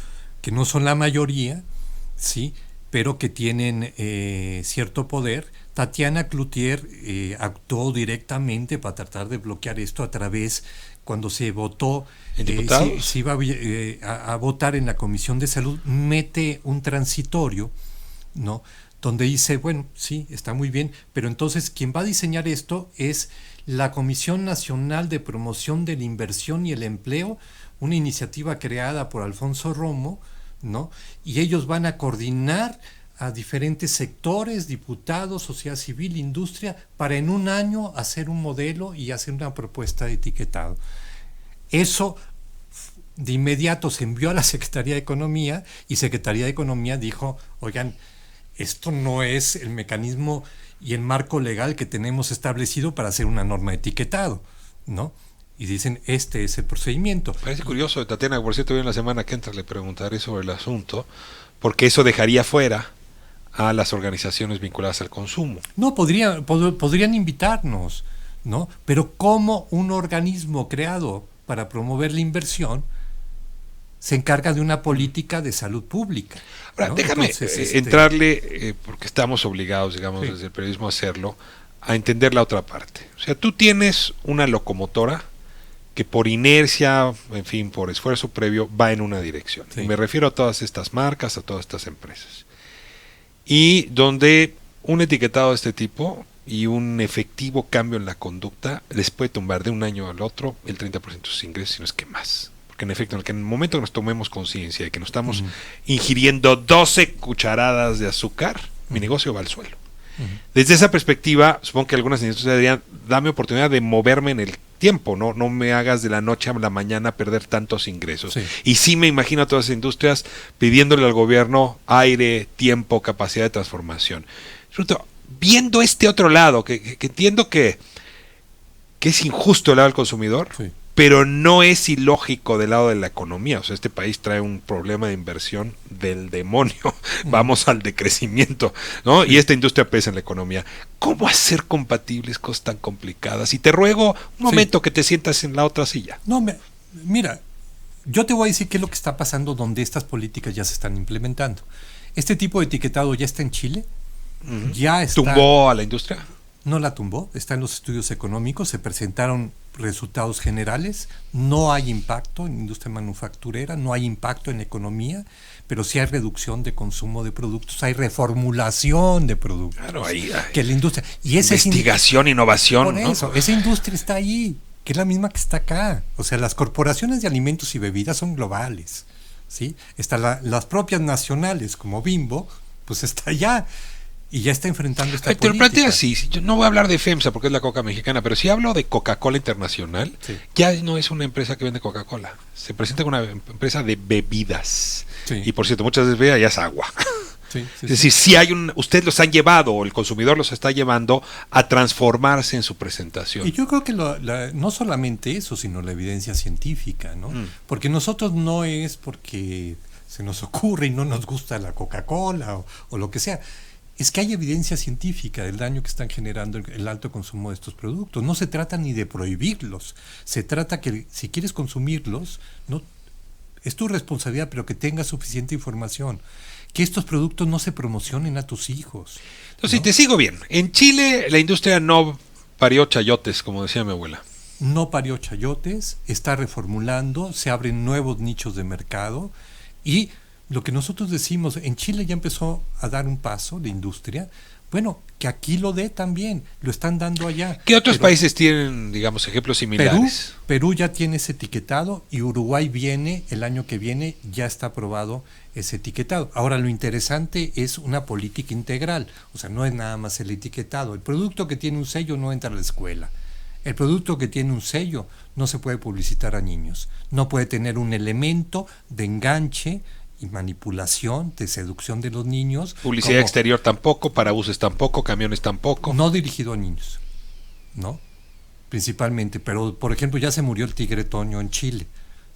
Que no son la mayoría, sí, pero que tienen cierto poder. Tatiana Cloutier actuó directamente para tratar de bloquear esto a través, cuando se votó, se iba a votar en la Comisión de Salud, mete un transitorio, ¿no? Donde dice, bueno, sí, está muy bien, pero entonces quien va a diseñar esto es la Comisión Nacional de Promoción de la Inversión y el Empleo, una iniciativa creada por Alfonso Romo, ¿no? Y ellos van a coordinar a diferentes sectores, diputados, sociedad civil, industria, para en un año hacer un modelo y hacer una propuesta de etiquetado. Eso de inmediato se envió a la Secretaría de Economía, y Secretaría de Economía dijo, oigan, esto no es el mecanismo y el marco legal que tenemos establecido para hacer una norma de etiquetado, ¿no? Y dicen, este es el procedimiento. Parece curioso, Tatiana, por cierto, en la semana que entra le preguntaré sobre el asunto, porque eso dejaría fuera a las organizaciones vinculadas al consumo. No, podrían invitarnos, ¿no? Pero ¿cómo un organismo creado para promover la inversión se encarga de una política de salud pública? Ahora, ¿no? Déjame entrarle, porque estamos obligados, digamos, sí, desde el periodismo a hacerlo, a entender la otra parte. O sea, tú tienes una locomotora que por inercia, en fin, por esfuerzo previo, va en una dirección. Sí. Y me refiero a todas estas marcas, a todas estas empresas. Y donde un etiquetado de este tipo y un efectivo cambio en la conducta les puede tumbar de un año al otro el 30% de sus ingresos, si no es que más. Porque en efecto, en el momento que nos tomemos conciencia de que nos estamos ingiriendo 12 cucharadas de azúcar, mi negocio va al suelo. Desde esa perspectiva, supongo que algunas industrias dirían, dame oportunidad de moverme en el tiempo, no me hagas de la noche a la mañana perder tantos ingresos. Sí. Y sí me imagino a todas las industrias pidiéndole al gobierno aire, tiempo, capacidad de transformación. Viendo este otro lado, que entiendo que es injusto el lado del consumidor, Sí. pero no es ilógico del lado de la economía. O sea, este país trae un problema de inversión del demonio. Vamos al decrecimiento, ¿no? Y esta industria pesa en la economía. ¿Cómo hacer compatibles cosas tan complicadas? Y te ruego un momento que te sientas en la otra silla. No, mira, yo te voy a decir qué es lo que está pasando donde estas políticas ya se están implementando. Este tipo de etiquetado ya está en Chile, ya está... ¿Tumbó a la industria? No la tumbó, está en los estudios económicos, se presentaron resultados generales, no hay impacto en la industria manufacturera, no hay impacto en la economía, pero sí hay reducción de consumo de productos, hay reformulación de productos. Claro, ahí hay que la industria y esa investigación, innovación. Por eso, esa industria está ahí, que es la misma que está acá. O sea, las corporaciones de alimentos y bebidas son globales, ¿sí? Están las propias nacionales, como Bimbo, pues está allá. Y ya está enfrentando esta política. Te lo planteo así, yo no voy a hablar de FEMSA porque es la Coca mexicana, pero si hablo de Coca-Cola Internacional, sí, ya no es una empresa que vende Coca-Cola, se presenta como una empresa de bebidas. Sí. Y por cierto, muchas veces bebida ya es agua. Sí, es decir, si hay ustedes los han llevado, o el consumidor los está llevando a transformarse en su presentación. Y yo creo que no solamente eso, sino la evidencia científica, ¿no? Porque nosotros no es porque se nos ocurre y no nos gusta la Coca-Cola o lo que sea. Es que hay evidencia científica del daño que están generando el alto consumo de estos productos. No se trata ni de prohibirlos, se trata que si quieres consumirlos, no es tu responsabilidad, pero que tengas suficiente información. Que estos productos no se promocionen a tus hijos. Entonces, ¿no? te sigo bien. En Chile la industria no parió chayotes, como decía mi abuela. No parió chayotes, está reformulando, se abren nuevos nichos de mercado y lo que nosotros decimos, en Chile ya empezó a dar un paso la industria, bueno, que aquí lo dé también, lo están dando allá. ¿Qué otros países tienen, digamos, ejemplos similares? Perú ya tiene ese etiquetado y Uruguay viene, el año que viene ya está aprobado ese etiquetado. Ahora lo interesante es una política integral, o sea, no es nada más el etiquetado. El producto que tiene un sello no entra a la escuela. El producto que tiene un sello no se puede publicitar a niños, no puede tener un elemento de enganche y manipulación, de seducción de los niños. Publicidad exterior tampoco, parabuses tampoco, camiones tampoco. No dirigido a niños, ¿no? Principalmente, pero por ejemplo ya se murió el tigre toño en Chile,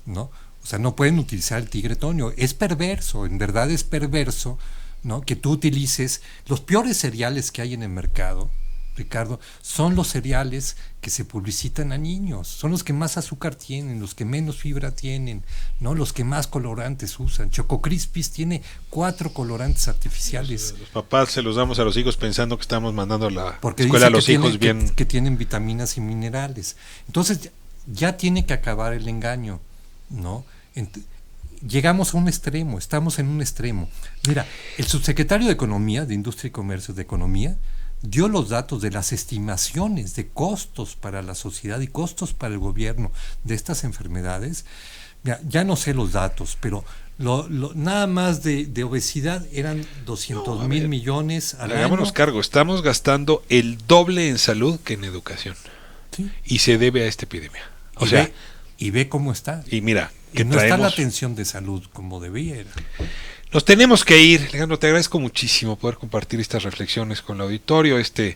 ¿no? O sea, no pueden utilizar el tigre toño. Es perverso, en verdad es perverso, ¿no? Que tú utilices los peores cereales que hay en el mercado, Ricardo, son los cereales que se publicitan a niños, son los que más azúcar tienen, los que menos fibra tienen, ¿no? Los que más colorantes usan. Choco Crispies tiene 4 colorantes artificiales. Los papás se los damos a los hijos pensando que estamos mandando a la porque escuela a los hijos bien. Que tienen vitaminas y minerales. Entonces ya tiene que acabar el engaño, ¿no? Llegamos a un extremo, estamos en un extremo. Mira, el subsecretario de Economía, de Industria y Comercio de Economía, dio los datos de las estimaciones de costos para la sociedad y costos para el gobierno de estas enfermedades. Ya no sé los datos, pero nada más de obesidad eran 200,000 millones al año. Hagámonos cargo, estamos gastando el doble en salud que en educación. ¿Sí? Y se debe a esta epidemia. Y ve cómo está. Y mira, que no está la atención de salud como debiera. Nos tenemos que ir. Alejandro, te agradezco muchísimo poder compartir estas reflexiones con el auditorio. Esta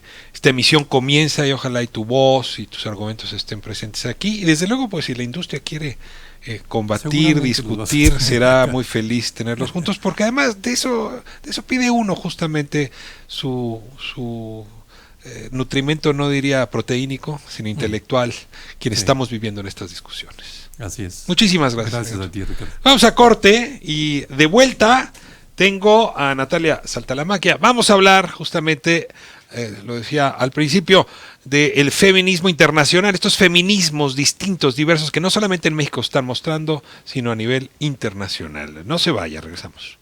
emisión comienza y ojalá y tu voz y tus argumentos estén presentes aquí. Y desde luego, pues si la industria quiere combatir, discutir, será muy feliz tenerlos juntos, porque además de eso pide uno justamente su nutrimento, no diría proteínico, sino intelectual, quienes estamos viviendo en estas discusiones. Así es. Muchísimas gracias. Gracias a ti, Ricardo. Vamos a corte y de vuelta tengo a Natalia Saltalamaquia. Vamos a hablar justamente, lo decía al principio, del feminismo internacional, estos feminismos distintos, diversos, que no solamente en México están mostrando, sino a nivel internacional. No se vaya, regresamos.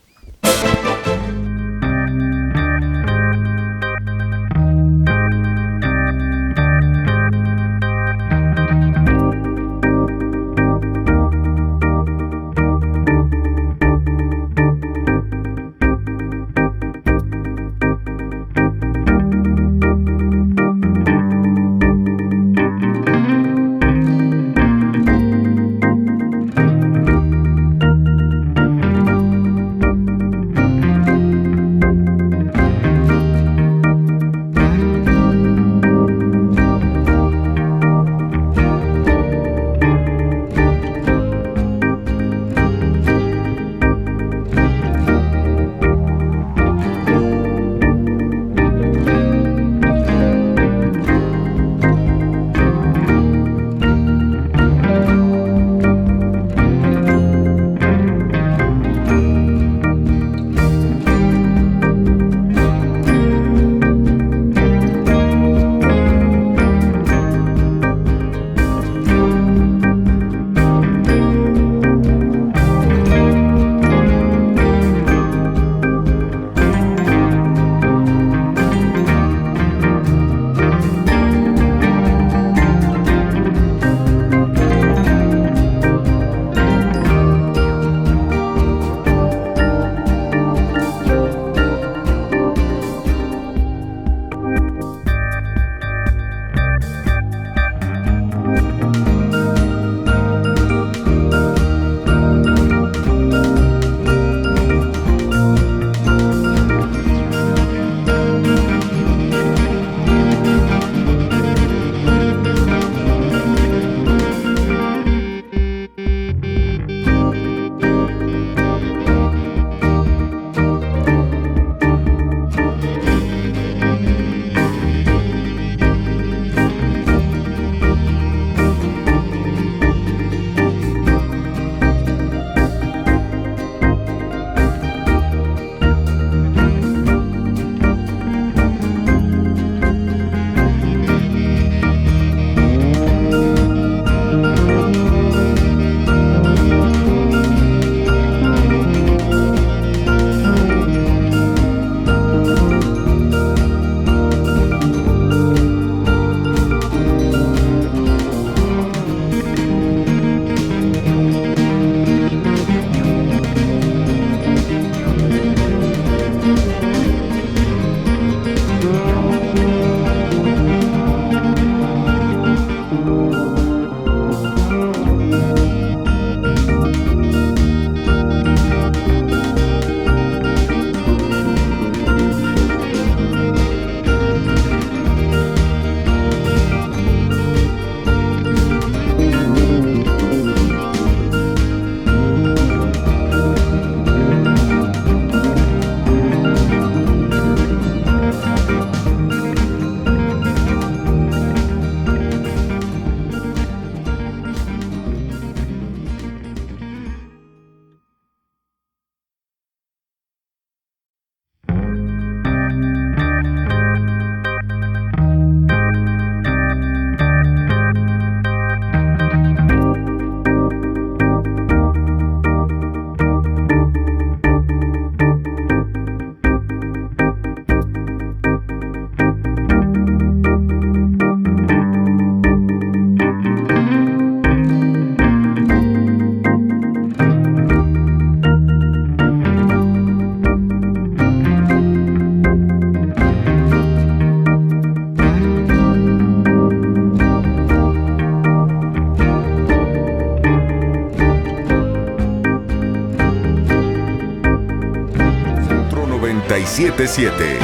977.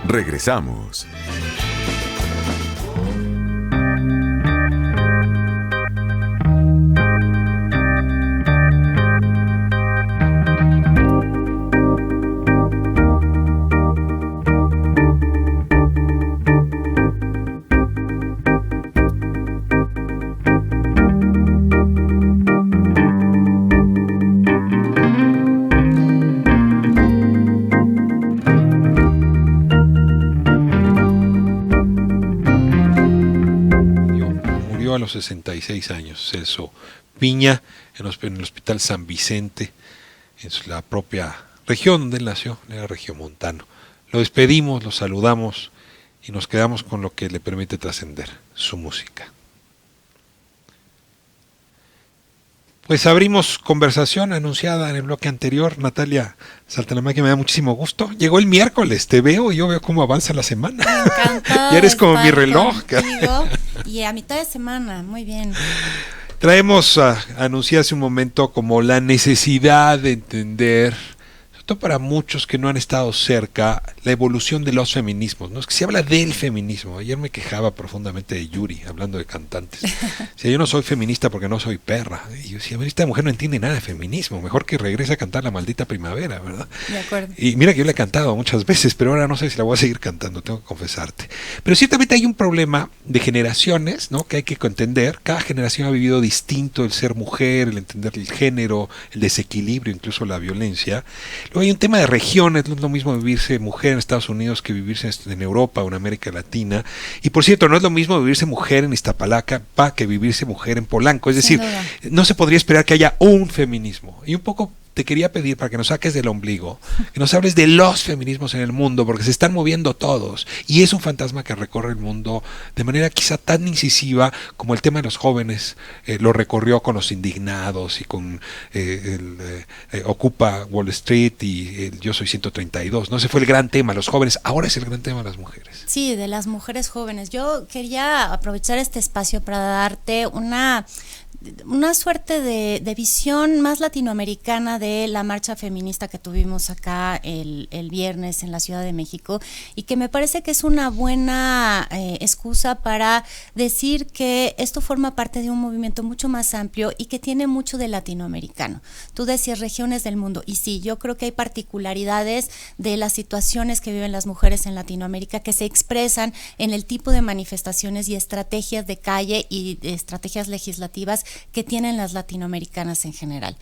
Regresamos. A los 66 años, Celso Piña, en el Hospital San Vicente, en la propia región donde él nació, era regiomontano. Lo despedimos, lo saludamos y nos quedamos con lo que le permite trascender, su música. Pues abrimos conversación anunciada en el bloque anterior. Natalia Saltalamacchia, me da muchísimo gusto. Llegó el miércoles, te veo y yo veo cómo avanza la semana. Me encanta. Ya eres como mi reloj. Y a mitad de semana, muy bien. Traemos, anuncié hace un momento, como la necesidad de entender, sobre todo para muchos que no han estado cerca, la evolución de los feminismos, ¿no? Es que se habla del feminismo. Ayer me quejaba profundamente de Yuri, hablando de cantantes. Decía, yo no soy feminista porque no soy perra. Y yo decía, esta mujer no entiende nada de feminismo, mejor que regrese a cantar La Maldita Primavera, ¿verdad? De acuerdo. Y mira que yo la he cantado muchas veces, pero ahora no sé si la voy a seguir cantando, tengo que confesarte. Pero ciertamente hay un problema de generaciones, ¿no? Que hay que entender. Cada generación ha vivido distinto el ser mujer, el entender el género, el desequilibrio, incluso la violencia. Luego hay un tema de regiones, no es lo mismo vivirse mujer en Estados Unidos que vivirse en Europa o en América Latina. Y por cierto, no es lo mismo vivirse mujer en Iztapalapa que vivirse mujer en Polanco. Es decir, no se podría esperar que haya un feminismo. Y un poco te quería pedir, para que nos saques del ombligo, que nos hables de los feminismos en el mundo, porque se están moviendo todos, y es un fantasma que recorre el mundo de manera quizá tan incisiva como el tema de los jóvenes lo recorrió con los indignados y con Ocupa Wall Street y el Yo Soy 132, ¿no? Ese fue el gran tema, los jóvenes, ahora es el gran tema de las mujeres. Sí, de las mujeres jóvenes. Yo quería aprovechar este espacio para darte una suerte de visión más latinoamericana de la marcha feminista que tuvimos acá el viernes en la Ciudad de México, y que me parece que es una buena excusa para decir que esto forma parte de un movimiento mucho más amplio y que tiene mucho de latinoamericano. Tú decías regiones del mundo, y sí, yo creo que hay particularidades de las situaciones que viven las mujeres en Latinoamérica que se expresan en el tipo de manifestaciones y estrategias de calle y estrategias legislativas que tienen las latinoamericanas en general.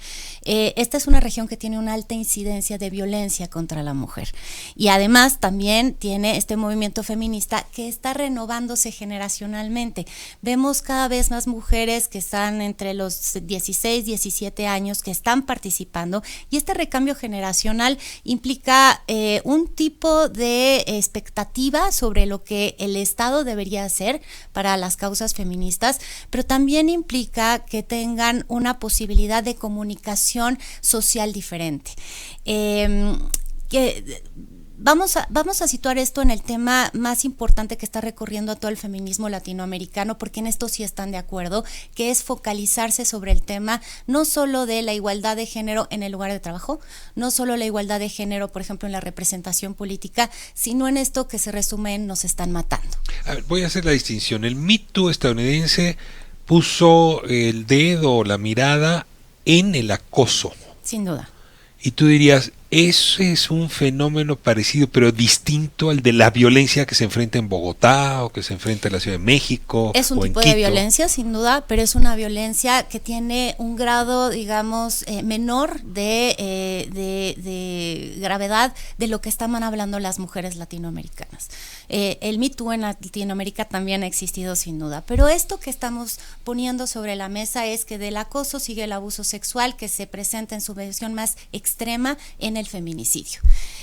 Esta es una región que tiene una alta incidencia de violencia contra la mujer, y además también tiene este movimiento feminista que está renovándose generacionalmente. Vemos cada vez más mujeres que están entre los 16, 17 años que están participando, y este recambio generacional implica un tipo de expectativa sobre lo que el Estado debería hacer para las causas feministas, pero también implica que tengan una posibilidad de comunicación social diferente. Vamos a situar esto en el tema más importante que está recorriendo a todo el feminismo latinoamericano, porque en esto sí están de acuerdo, que es focalizarse sobre el tema no solo de la igualdad de género en el lugar de trabajo, no solo la igualdad de género, por ejemplo, en la representación política, sino en esto que se resume en nos están matando. A ver, voy a hacer la distinción. El Me Too estadounidense puso el dedo, la mirada en el acoso. Sin duda. Y tú dirías, ese es un fenómeno parecido, pero distinto al de la violencia que se enfrenta en Bogotá o que se enfrenta en la Ciudad de México. Es un tipo de violencia, sin duda, pero es una violencia que tiene un grado, digamos, menor de gravedad de lo que estaban hablando las mujeres latinoamericanas. El Me Too en Latinoamérica también ha existido, sin duda, pero esto que estamos poniendo sobre la mesa es que del acoso sigue el abuso sexual, que se presenta en su versión más extrema en el feminicidio.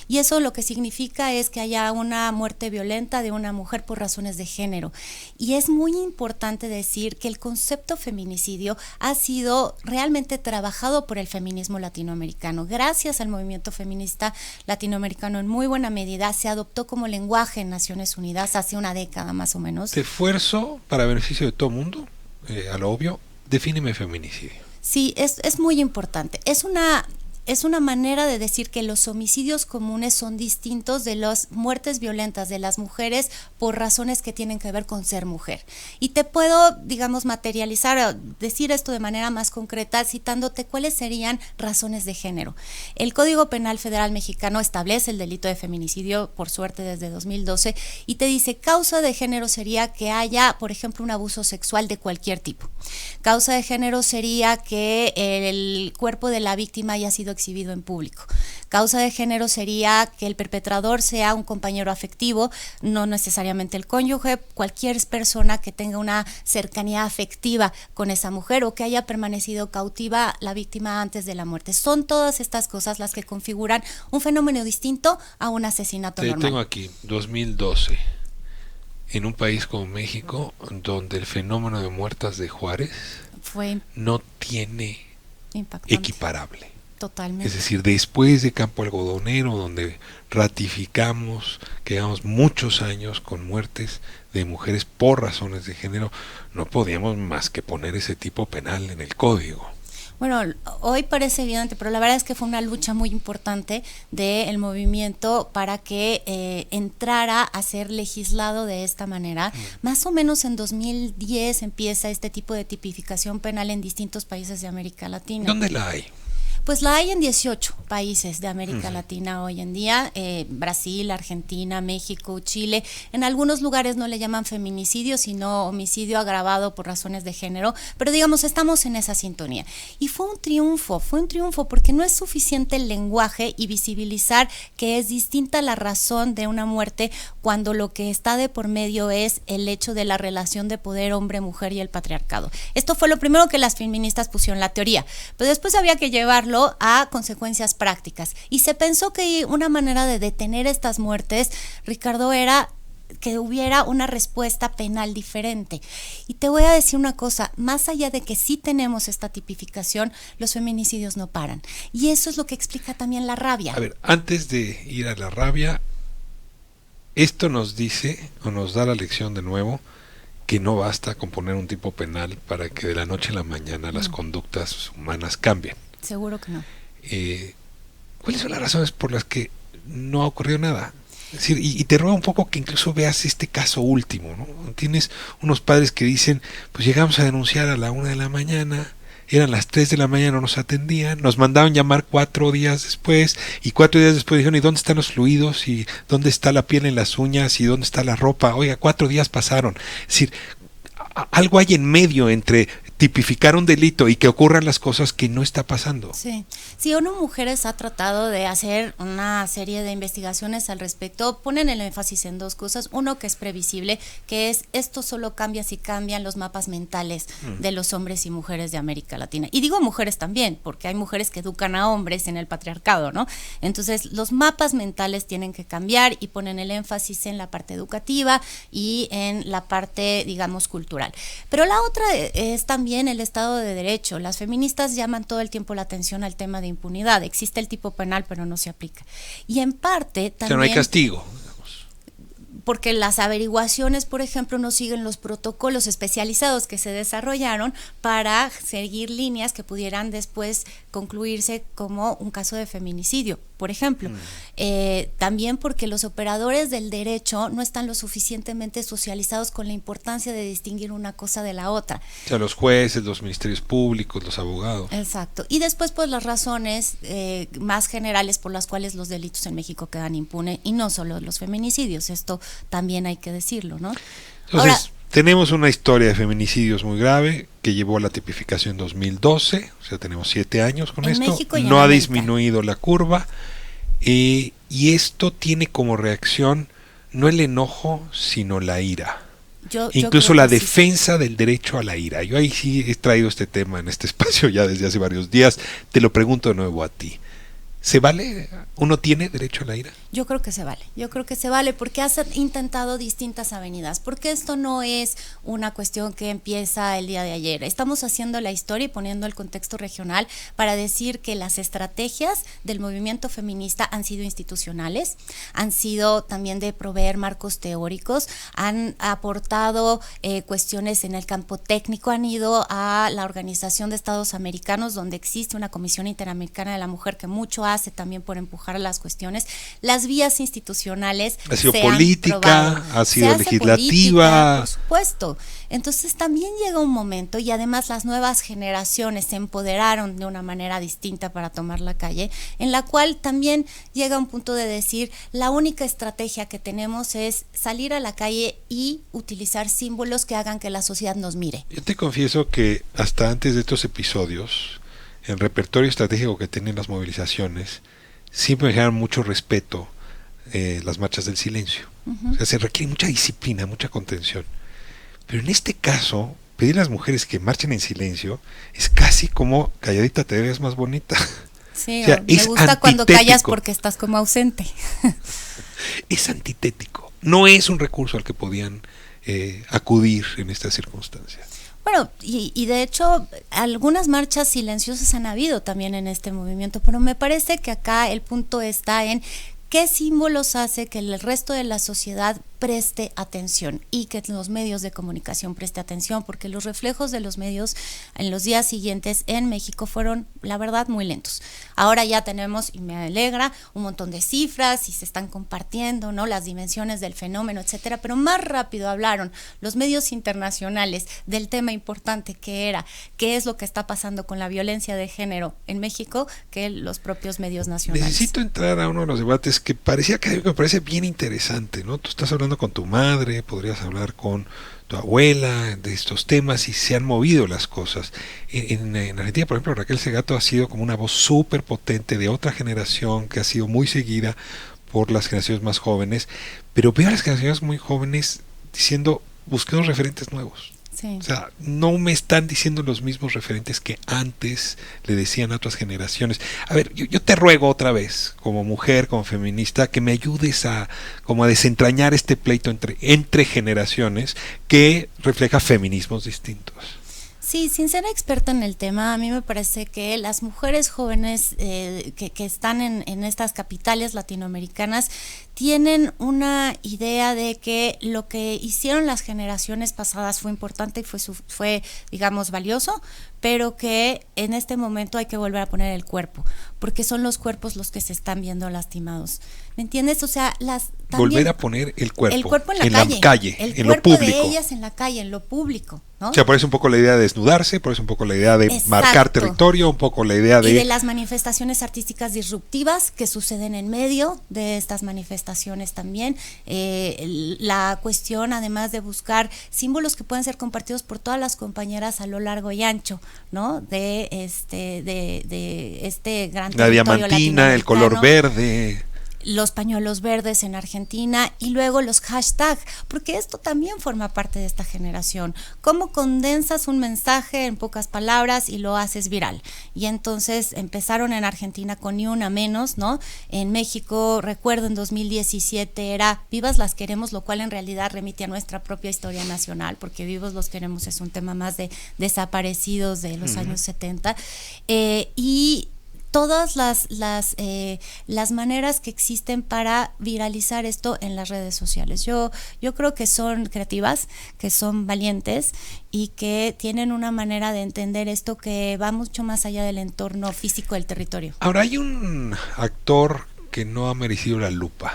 Y eso lo que significa es que haya una muerte violenta de una mujer por razones de género. Y es muy importante decir que el concepto feminicidio ha sido realmente trabajado por el feminismo latinoamericano. Gracias al movimiento feminista latinoamericano, en muy buena medida se adoptó como lenguaje en Naciones Unidas hace una década más o menos. Te esfuerzo para beneficio de todo el mundo, a lo obvio, defíneme feminicidio. Sí, es muy importante. Es una es una manera de decir que los homicidios comunes son distintos de las muertes violentas de las mujeres por razones que tienen que ver con ser mujer. Y te puedo, digamos, materializar, decir esto de manera más concreta, citándote cuáles serían razones de género. El Código Penal Federal Mexicano establece el delito de feminicidio, por suerte desde 2012, y te dice causa de género sería que haya, por ejemplo, un abuso sexual de cualquier tipo. Causa de género sería que el cuerpo de la víctima haya sido exhibido en público. Causa de género sería que el perpetrador sea un compañero afectivo, no necesariamente el cónyuge, cualquier persona que tenga una cercanía afectiva con esa mujer o que haya permanecido cautiva la víctima antes de la muerte. Son todas estas cosas las que configuran un fenómeno distinto a un asesinato normal. Tengo aquí 2012, en un país como México, donde el fenómeno de muertas de Juárez no tiene equiparable. Totalmente. Es decir, después de Campo Algodonero, donde ratificamos que llevamos muchos años con muertes de mujeres por razones de género, no podíamos más que poner ese tipo penal en el código. Bueno, hoy parece evidente, pero la verdad es que fue una lucha muy importante del movimiento para que entrara a ser legislado de esta manera. Más o menos en 2010 empieza este tipo de tipificación penal en distintos países de América Latina. ¿Dónde la hay? Pues la hay en 18 países de América Latina hoy en día, Brasil, Argentina, México, Chile. En algunos lugares no le llaman feminicidio, sino homicidio agravado por razones de género, pero digamos, estamos en esa sintonía. Y fue un triunfo porque no es suficiente el lenguaje y visibilizar que es distinta la razón de una muerte cuando lo que está de por medio es el hecho de la relación de poder hombre-mujer y el patriarcado. Esto fue lo primero que las feministas pusieron en la teoría, pero después había que llevarlo a consecuencias prácticas. Y se pensó que una manera de detener estas muertes, Ricardo, era que hubiera una respuesta penal diferente. Y te voy a decir una cosa, más allá de que sí tenemos esta tipificación, los feminicidios no paran. Y eso es lo que explica también la rabia. A ver, antes de ir a la rabia, esto nos dice, o nos da la lección de nuevo, que no basta con poner un tipo penal para que de la noche a la mañana las conductas humanas cambien. Seguro que no. ¿Cuáles son las razones por las que no ha ocurrido nada? Es decir, y te ruego un poco que incluso veas este caso último, ¿no? Tienes unos padres que dicen, pues llegamos a denunciar a la 1 de la mañana, eran las 3 de la mañana, no nos atendían, nos mandaron llamar 4 días después, y 4 días después dijeron, ¿y dónde están los fluidos? ¿Y dónde está la piel en las uñas? ¿Y dónde está la ropa? Oiga, 4 días pasaron. Es decir, algo hay en medio entre tipificar un delito y que ocurran las cosas que no está pasando. Sí, ONU Mujeres ha tratado de hacer una serie de investigaciones al respecto. Ponen el énfasis en dos cosas. Uno, que es previsible, que es esto solo cambia si cambian los mapas mentales de los hombres y mujeres de América Latina. Y digo mujeres también, porque hay mujeres que educan a hombres en el patriarcado, ¿no? Entonces, los mapas mentales tienen que cambiar y ponen el énfasis en la parte educativa y en la parte, digamos, cultural. Pero la otra es también el Estado de Derecho. Las feministas llaman todo el tiempo la atención al tema de impunidad. Existe el tipo penal, pero no se aplica. Y en parte también... O sea, no hay castigo. Porque las averiguaciones, por ejemplo, no siguen los protocolos especializados que se desarrollaron para seguir líneas que pudieran después concluirse como un caso de feminicidio, por ejemplo. También porque los operadores del derecho no están lo suficientemente socializados con la importancia de distinguir una cosa de la otra. O sea, los jueces, los ministerios públicos, los abogados. Exacto. Y después, pues, las razones más generales por las cuales los delitos en México quedan impunes, y no solo los feminicidios. Esto también hay que decirlo, ¿no? Entonces, ahora, tenemos una historia de feminicidios muy grave que llevó a la tipificación en 2012, o sea, tenemos 7 años con esto, no ha disminuido la curva, y esto tiene como reacción no el enojo, sino la ira. Incluso la defensa del derecho a la ira. Yo ahí sí he traído este tema en este espacio ya desde hace varios días, te lo pregunto de nuevo a ti. ¿Se vale? ¿Uno tiene derecho a la ira? Yo creo que se vale porque has intentado distintas avenidas, porque esto no es una cuestión que empieza el día de ayer. Estamos haciendo la historia y poniendo el contexto regional para decir que las estrategias del movimiento feminista han sido institucionales, han sido también de proveer marcos teóricos, han aportado cuestiones en el campo técnico, han ido a la Organización de Estados Americanos, donde existe una Comisión Interamericana de la Mujer que mucho hace también por empujar las cuestiones. Las vías institucionales ha sido política, ha sido legislativa, política, por supuesto. Entonces también llega un momento, y además las nuevas generaciones se empoderaron de una manera distinta para tomar la calle, en la cual también llega un punto de decir, la única estrategia que tenemos es salir a la calle y utilizar símbolos que hagan que la sociedad nos mire. Yo te confieso que hasta antes de estos episodios, el repertorio estratégico que tienen las movilizaciones siempre me generan mucho respeto, las marchas del silencio. O sea, se requiere mucha disciplina, mucha contención. Pero en este caso, pedir a las mujeres que marchen en silencio es casi como calladita te ves más bonita. Sí, o sea, me gusta cuando callas porque estás como ausente. Es antitético. No es un recurso al que podían acudir en estas circunstancias. Bueno, y de hecho algunas marchas silenciosas han habido también en este movimiento, pero me parece que acá el punto está en qué símbolos hace que el resto de la sociedad preste atención y que los medios de comunicación preste atención, porque los reflejos de los medios en los días siguientes en México fueron, la verdad, muy lentos. Ahora ya tenemos, y me alegra, un montón de cifras y se están compartiendo, ¿no?, las dimensiones del fenómeno, etcétera, pero más rápido hablaron los medios internacionales del tema importante que era qué es lo que está pasando con la violencia de género en México que los propios medios nacionales. Necesito entrar a uno de los debates que me parece bien interesante, ¿no? Tú estás hablando con tu madre, podrías hablar con tu abuela de estos temas y se han movido las cosas. En Argentina, por ejemplo, Raquel Segato ha sido como una voz súper potente de otra generación que ha sido muy seguida por las generaciones más jóvenes, pero veo a las generaciones muy jóvenes diciendo, busquemos referentes nuevos. Sí. O sea, no me están diciendo los mismos referentes que antes le decían a otras generaciones. A ver, yo te ruego otra vez, como mujer, como feminista, que me ayudes a desentrañar este pleito entre generaciones que refleja feminismos distintos. Sí, sin ser experta en el tema, a mí me parece que las mujeres jóvenes que están en estas capitales latinoamericanas tienen una idea de que lo que hicieron las generaciones pasadas fue importante y fue, digamos, valioso, pero que en este momento hay que volver a poner el cuerpo, porque son los cuerpos los que se están viendo lastimados. ¿Me entiendes? O sea, volver a poner el cuerpo en la calle, en lo público. El cuerpo de ellas en la calle, en lo público, ¿no? O sea, por eso un poco la idea de desnudarse, por eso un poco la idea de Exacto. marcar territorio, un poco la idea y de las manifestaciones artísticas disruptivas que suceden en medio de estas manifestaciones también. La cuestión, además de buscar símbolos que pueden ser compartidos por todas las compañeras a lo largo y ancho, ¿no? De este gran la diamantina, el color verde, los pañuelos verdes en Argentina y luego los hashtags, porque esto también forma parte de esta generación. ¿Cómo condensas un mensaje en pocas palabras y lo haces viral? Y entonces empezaron en Argentina con Ni Una Menos, ¿no? En México, recuerdo, en 2017 era Vivas las queremos, lo cual en realidad remite a nuestra propia historia nacional, porque Vivos los queremos es un tema más de desaparecidos de los años 70. Y todas las maneras que existen para viralizar esto en las redes sociales. Yo creo que son creativas, que son valientes y que tienen una manera de entender esto que va mucho más allá del entorno físico del territorio. Ahora, hay un actor que no ha merecido la lupa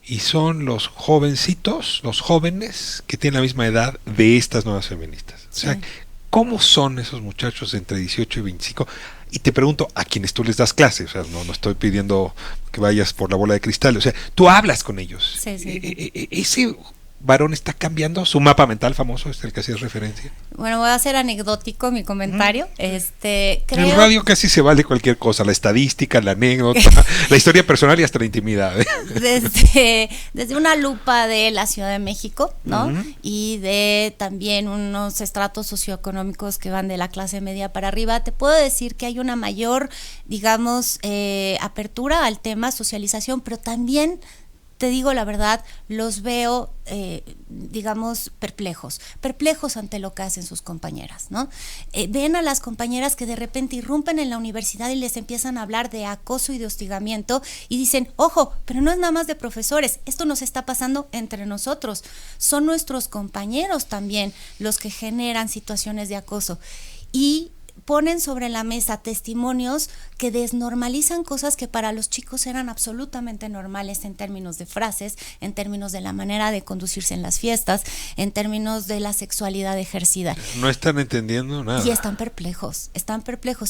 y son los jovencitos, los jóvenes que tienen la misma edad de estas nuevas feministas. O sea, ¿cómo son esos muchachos entre 18 y 25? Y te pregunto, a quienes tú les das clases, o sea, no estoy pidiendo que vayas por la bola de cristal, o sea, tú hablas con ellos. Sí. Ese varón está cambiando? Su mapa mental famoso es el que hacías referencia. Bueno, voy a hacer anecdótico mi comentario. En el radio casi se vale cualquier cosa, la estadística, la anécdota, la historia personal y hasta la intimidad. Desde una lupa de la Ciudad de México, ¿no? Y de también unos estratos socioeconómicos que van de la clase media para arriba, te puedo decir que hay una mayor, digamos, apertura al tema, socialización, pero también, te digo la verdad, los veo, digamos, perplejos ante lo que hacen sus compañeras, ¿no? Ven a las compañeras que de repente irrumpen en la universidad y les empiezan a hablar de acoso y de hostigamiento y dicen, ojo, pero no es nada más de profesores, esto nos está pasando entre nosotros, son nuestros compañeros también los que generan situaciones de acoso. Y ponen sobre la mesa testimonios que desnormalizan cosas que para los chicos eran absolutamente normales en términos de frases, en términos de la manera de conducirse en las fiestas, en términos de la sexualidad ejercida. No están entendiendo nada. Y están perplejos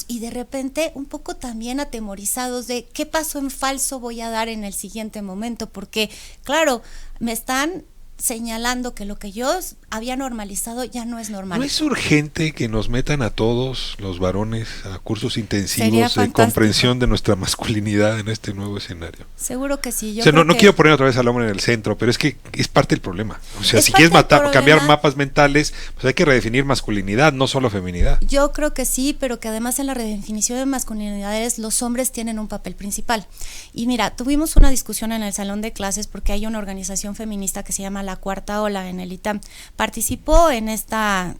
y de repente un poco también atemorizados de qué paso en falso voy a dar en el siguiente momento, porque claro, me están señalando que lo que yo había normalizado ya no es normal. ¿No es urgente que nos metan a todos los varones a cursos intensivos de comprensión de nuestra masculinidad en este nuevo escenario? Seguro que sí. O sea, no quiero poner otra vez al hombre en el centro, pero es que es parte del problema. O sea, si quieres cambiar mapas mentales, pues hay que redefinir masculinidad, no solo feminidad. Yo creo que sí, pero que además en la redefinición de masculinidades los hombres tienen un papel principal. Y mira, tuvimos una discusión en el salón de clases porque hay una organización feminista que se llama La Cuarta Ola en el ITAM. Participó en esta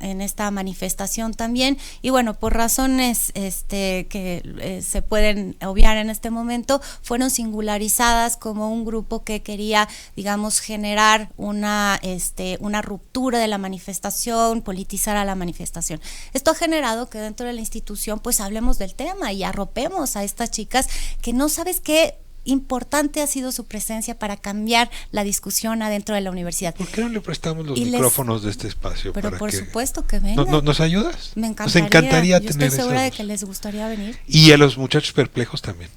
manifestación también y bueno, por razones que se pueden obviar en este momento, fueron singularizadas como un grupo que quería, digamos, generar una ruptura de la manifestación, politizar a la manifestación. Esto ha generado que dentro de la institución pues hablemos del tema y arropemos a estas chicas que no sabes qué importante ha sido su presencia para cambiar la discusión adentro de la universidad. ¿Por qué no le prestamos los micrófonos de este espacio? Pero por supuesto que vengan. ¿Nos ayudas? Me encantaría. Nos encantaría Yo tener estoy segura de que les gustaría venir. Y a los muchachos perplejos también.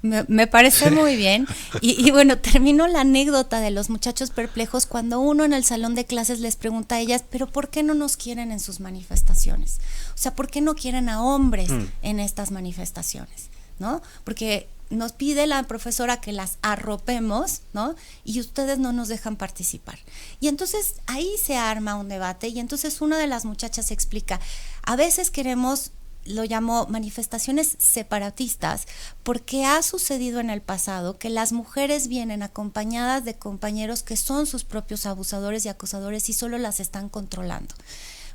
Me parece muy bien. Y bueno, termino la anécdota de los muchachos perplejos cuando uno en el salón de clases les pregunta a ellas, pero ¿por qué no nos quieren en sus manifestaciones? O sea, ¿por qué no quieren a hombres en estas manifestaciones? ¿No? Porque nos pide la profesora que las arropemos, ¿no? Y ustedes no nos dejan participar. Y entonces ahí se arma un debate y entonces una de las muchachas explica, a veces queremos, lo llamó manifestaciones separatistas, porque ha sucedido en el pasado que las mujeres vienen acompañadas de compañeros que son sus propios abusadores y acosadores y solo las están controlando.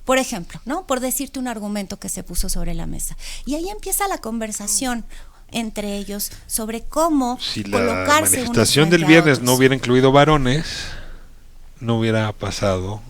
Por ejemplo, ¿no? Por decirte un argumento que se puso sobre la mesa. Y ahí empieza la conversación entre ellos sobre cómo si colocarse. La manifestación del viernes no hubiera incluido varones, no hubiera pasado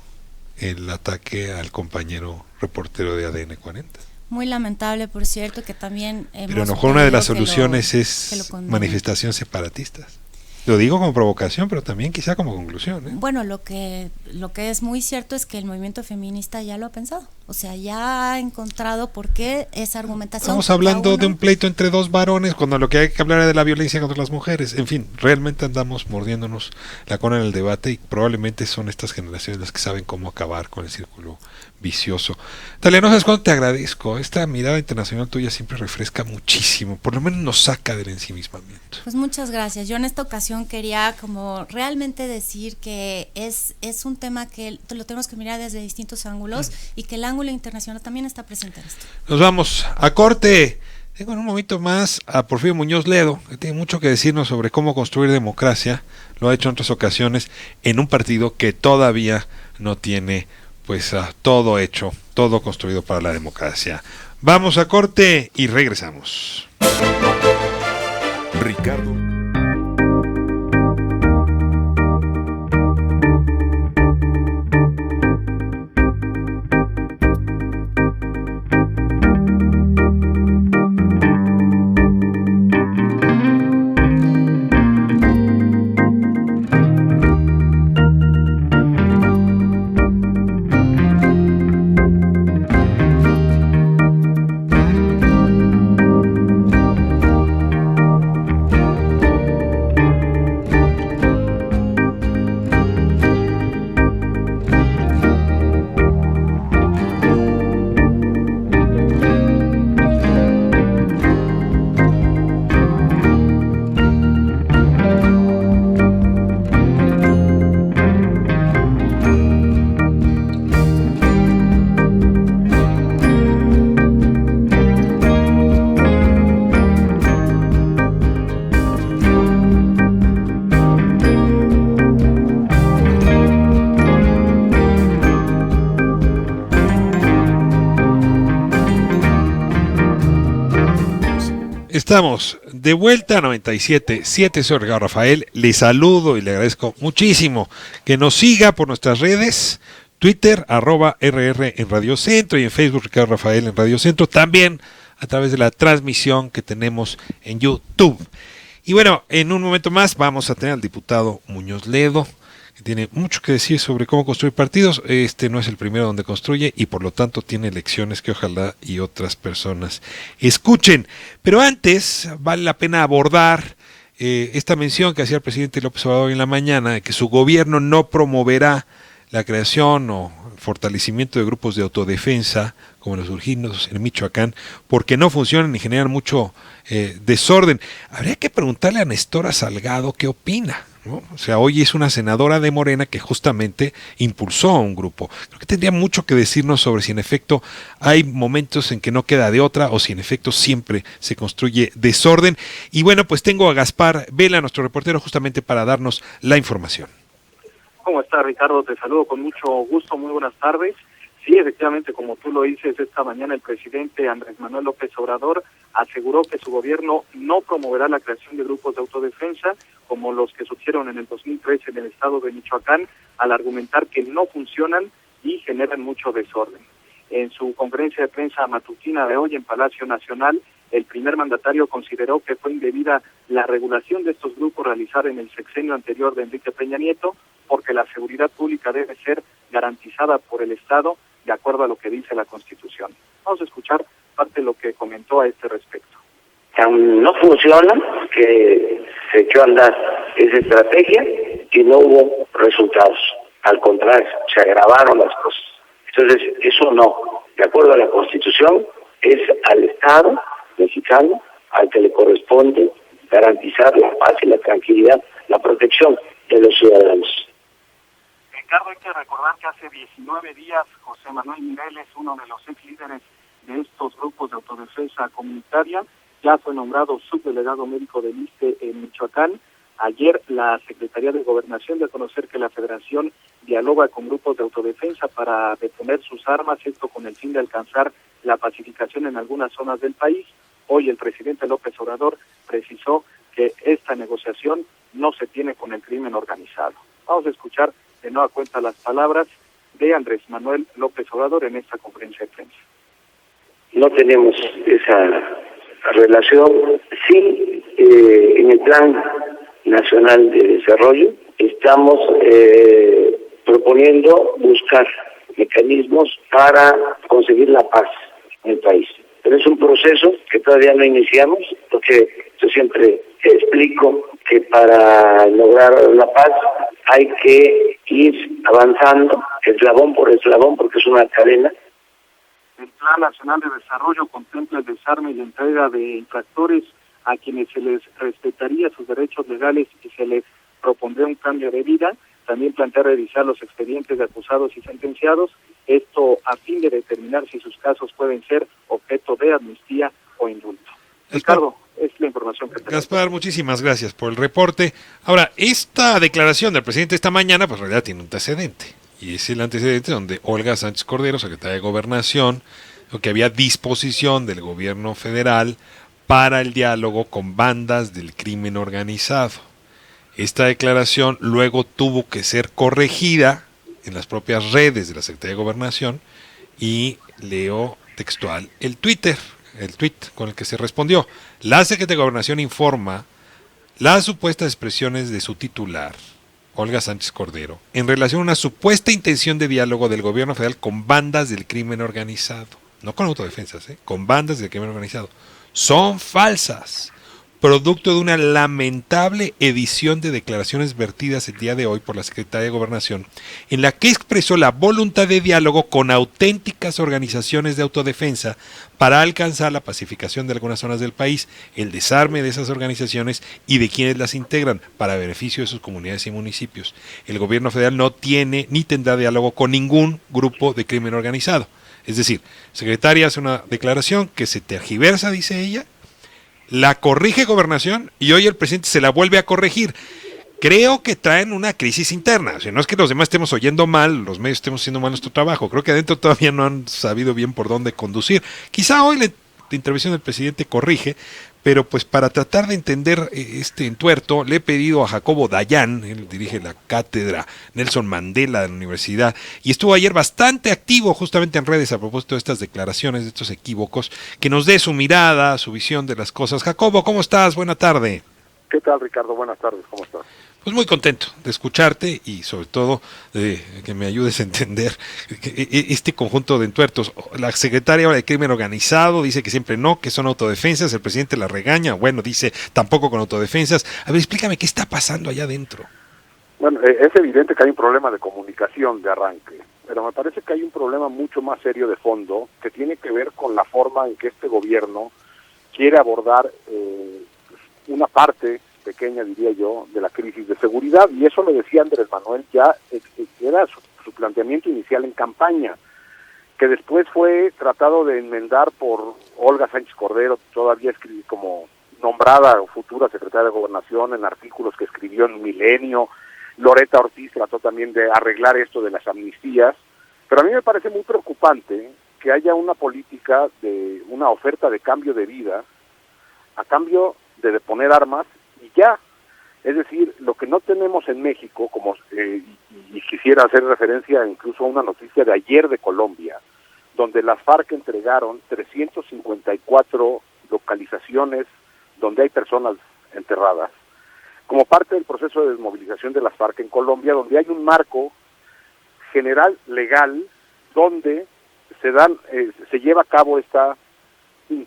el ataque al compañero reportero de ADN 40. Muy lamentable, por cierto, que también pero a lo mejor una de las soluciones es manifestación separatistas. Lo digo como provocación, pero también quizá como conclusión, ¿eh? Bueno, lo que es muy cierto es que el movimiento feminista ya lo ha pensado. O sea, ya ha encontrado por qué esa argumentación. Estamos hablando de un pleito entre dos varones, cuando lo que hay que hablar es de la violencia contra las mujeres. En fin, realmente andamos mordiéndonos la cola en el debate y probablemente son estas generaciones las que saben cómo acabar con el círculo vicioso. Talia, no sabes cuánto te agradezco. Esta mirada internacional tuya siempre refresca muchísimo, por lo menos nos saca del ensimismamiento. Pues muchas gracias. Yo en esta ocasión quería como realmente decir que es un tema que lo tenemos que mirar desde distintos ángulos y que el ángulo internacional también está presente en esto. Nos vamos a corte. Tengo en un momento más a Porfirio Muñoz Ledo, que tiene mucho que decirnos sobre cómo construir democracia. Lo ha hecho en otras ocasiones en un partido que todavía no tiene pues todo hecho, todo construido para la democracia. Vamos a corte y regresamos. Ricardo estamos de vuelta a 97.7, soy Ricardo Rafael, le saludo y le agradezco muchísimo que nos siga por nuestras redes, Twitter, @RR en Radio Centro y en Facebook Ricardo Rafael en Radio Centro, también a través de la transmisión que tenemos en YouTube. Y bueno, en un momento más vamos a tener al diputado Muñoz Ledo, que tiene mucho que decir sobre cómo construir partidos. Este no es el primero donde construye y por lo tanto tiene lecciones que ojalá y otras personas escuchen. Pero antes vale la pena abordar esta mención que hacía el presidente López Obrador en la mañana, de que su gobierno no promoverá la creación o fortalecimiento de grupos de autodefensa como los surgidos en Michoacán, porque no funcionan y generan mucho desorden. Habría que preguntarle a Nestora Salgado qué opina, ¿no? O sea, hoy es una senadora de Morena que justamente impulsó a un grupo. Creo que tendría mucho que decirnos sobre si en efecto hay momentos en que no queda de otra o si en efecto siempre se construye desorden. Y bueno, pues tengo a Gaspar Vela, nuestro reportero, justamente para darnos la información. ¿Cómo estás, Ricardo? Te saludo con mucho gusto, muy buenas tardes. Sí, efectivamente, como tú lo dices, esta mañana el presidente Andrés Manuel López Obrador aseguró que su gobierno no promoverá la creación de grupos de autodefensa como los que surgieron en el 2013 en el estado de Michoacán, al argumentar que no funcionan y generan mucho desorden. En su conferencia de prensa matutina de hoy en Palacio Nacional, el primer mandatario consideró que fue indebida la regulación de estos grupos realizada en el sexenio anterior de Enrique Peña Nieto, porque la seguridad pública debe ser garantizada por el Estado de acuerdo a lo que dice la Constitución. Vamos a escuchar parte de lo que comentó a este respecto. No funciona, que se echó a andar esa estrategia y no hubo resultados. Al contrario, se agravaron las cosas. Entonces, eso no. De acuerdo a la Constitución, es al Estado mexicano al que le corresponde garantizar la paz y la tranquilidad, la protección de los ciudadanos. Ricardo, hay que recordar que hace 19 días José Manuel Mireles, uno de los ex líderes de estos grupos de autodefensa comunitaria, ya fue nombrado subdelegado médico del ISSSTE en Michoacán. Ayer la Secretaría de Gobernación dio a conocer que la Federación dialoga con grupos de autodefensa para detener sus armas, esto con el fin de alcanzar la pacificación en algunas zonas del país. Hoy el presidente López Obrador precisó que esta negociación no se tiene con el crimen organizado. Vamos a escuchar de nueva cuenta las palabras de Andrés Manuel López Obrador en esta conferencia de prensa. No tenemos esa relación. Sí, en el Plan Nacional de Desarrollo estamos proponiendo buscar mecanismos para conseguir la paz en el país. Pero es un proceso que todavía no iniciamos, porque yo siempre explico que para lograr la paz hay que ir avanzando eslabón por eslabón, porque es una cadena. El Plan Nacional de Desarrollo contempla el desarme y la entrega de infractores a quienes se les respetaría sus derechos legales y se les propondría un cambio de vida. También plantea revisar los expedientes de acusados y sentenciados, esto a fin de determinar si sus casos pueden ser objeto de amnistía o indulto. Ricardo, es la información que tenemos. Gaspar, muchísimas gracias por el reporte. Ahora, esta declaración del presidente esta mañana, pues en realidad tiene un antecedente. Y es el antecedente donde Olga Sánchez Cordero, secretaria de Gobernación, lo que había disposición del gobierno federal para el diálogo con bandas del crimen organizado. Esta declaración luego tuvo que ser corregida en las propias redes de la Secretaría de Gobernación y leo textual el tweet con el que se respondió. La Secretaría de Gobernación informa las supuestas expresiones de su titular, Olga Sánchez Cordero, en relación a una supuesta intención de diálogo del gobierno federal con bandas del crimen organizado. No con autodefensas, con bandas del crimen organizado. Son falsas, producto de una lamentable edición de declaraciones vertidas el día de hoy por la Secretaría de Gobernación, en la que expresó la voluntad de diálogo con auténticas organizaciones de autodefensa para alcanzar la pacificación de algunas zonas del país, el desarme de esas organizaciones y de quienes las integran para beneficio de sus comunidades y municipios. El gobierno federal no tiene ni tendrá diálogo con ningún grupo de crimen organizado. Es decir, secretaria hace una declaración que se tergiversa, dice ella, la corrige Gobernación y hoy el presidente se la vuelve a corregir. Creo que traen una crisis interna. O sea, no es que los demás estemos oyendo mal, los medios estemos haciendo mal nuestro trabajo. Creo que adentro todavía no han sabido bien por dónde conducir. Quizá hoy la intervención del presidente corrige, pero pues para tratar de entender este entuerto, le he pedido a Jacobo Dayan, él dirige la cátedra Nelson Mandela de la universidad, y estuvo ayer bastante activo justamente en redes a propósito de estas declaraciones, de estos equívocos, que nos dé su mirada, su visión de las cosas. Jacobo, ¿cómo estás? Buena tarde. ¿Qué tal, Ricardo? Buenas tardes, ¿cómo estás? Pues muy contento de escucharte y sobre todo que me ayudes a entender este conjunto de entuertos. La secretaria de Crimen Organizado dice que siempre no, que son autodefensas, el presidente la regaña, bueno, dice tampoco con autodefensas. A ver, explícame qué está pasando allá adentro. Bueno, es evidente que hay un problema de comunicación de arranque, pero me parece que hay un problema mucho más serio de fondo que tiene que ver con la forma en que este gobierno quiere abordar una parte pequeña, diría yo, de la crisis de seguridad, y eso lo decía Andrés Manuel ya, era su planteamiento inicial en campaña, que después fue tratado de enmendar por Olga Sánchez Cordero, todavía como nombrada futura secretaria de Gobernación, en artículos que escribió en Milenio. Loretta Ortiz trató también de arreglar esto de las amnistías, pero a mí me parece muy preocupante que haya una política de una oferta de cambio de vida a cambio de deponer armas y ya. Es decir, lo que no tenemos en México, como y quisiera hacer referencia incluso a una noticia de ayer de Colombia, donde las FARC entregaron 354 localizaciones donde hay personas enterradas, como parte del proceso de desmovilización de las FARC en Colombia, donde hay un marco general legal donde se lleva a cabo esta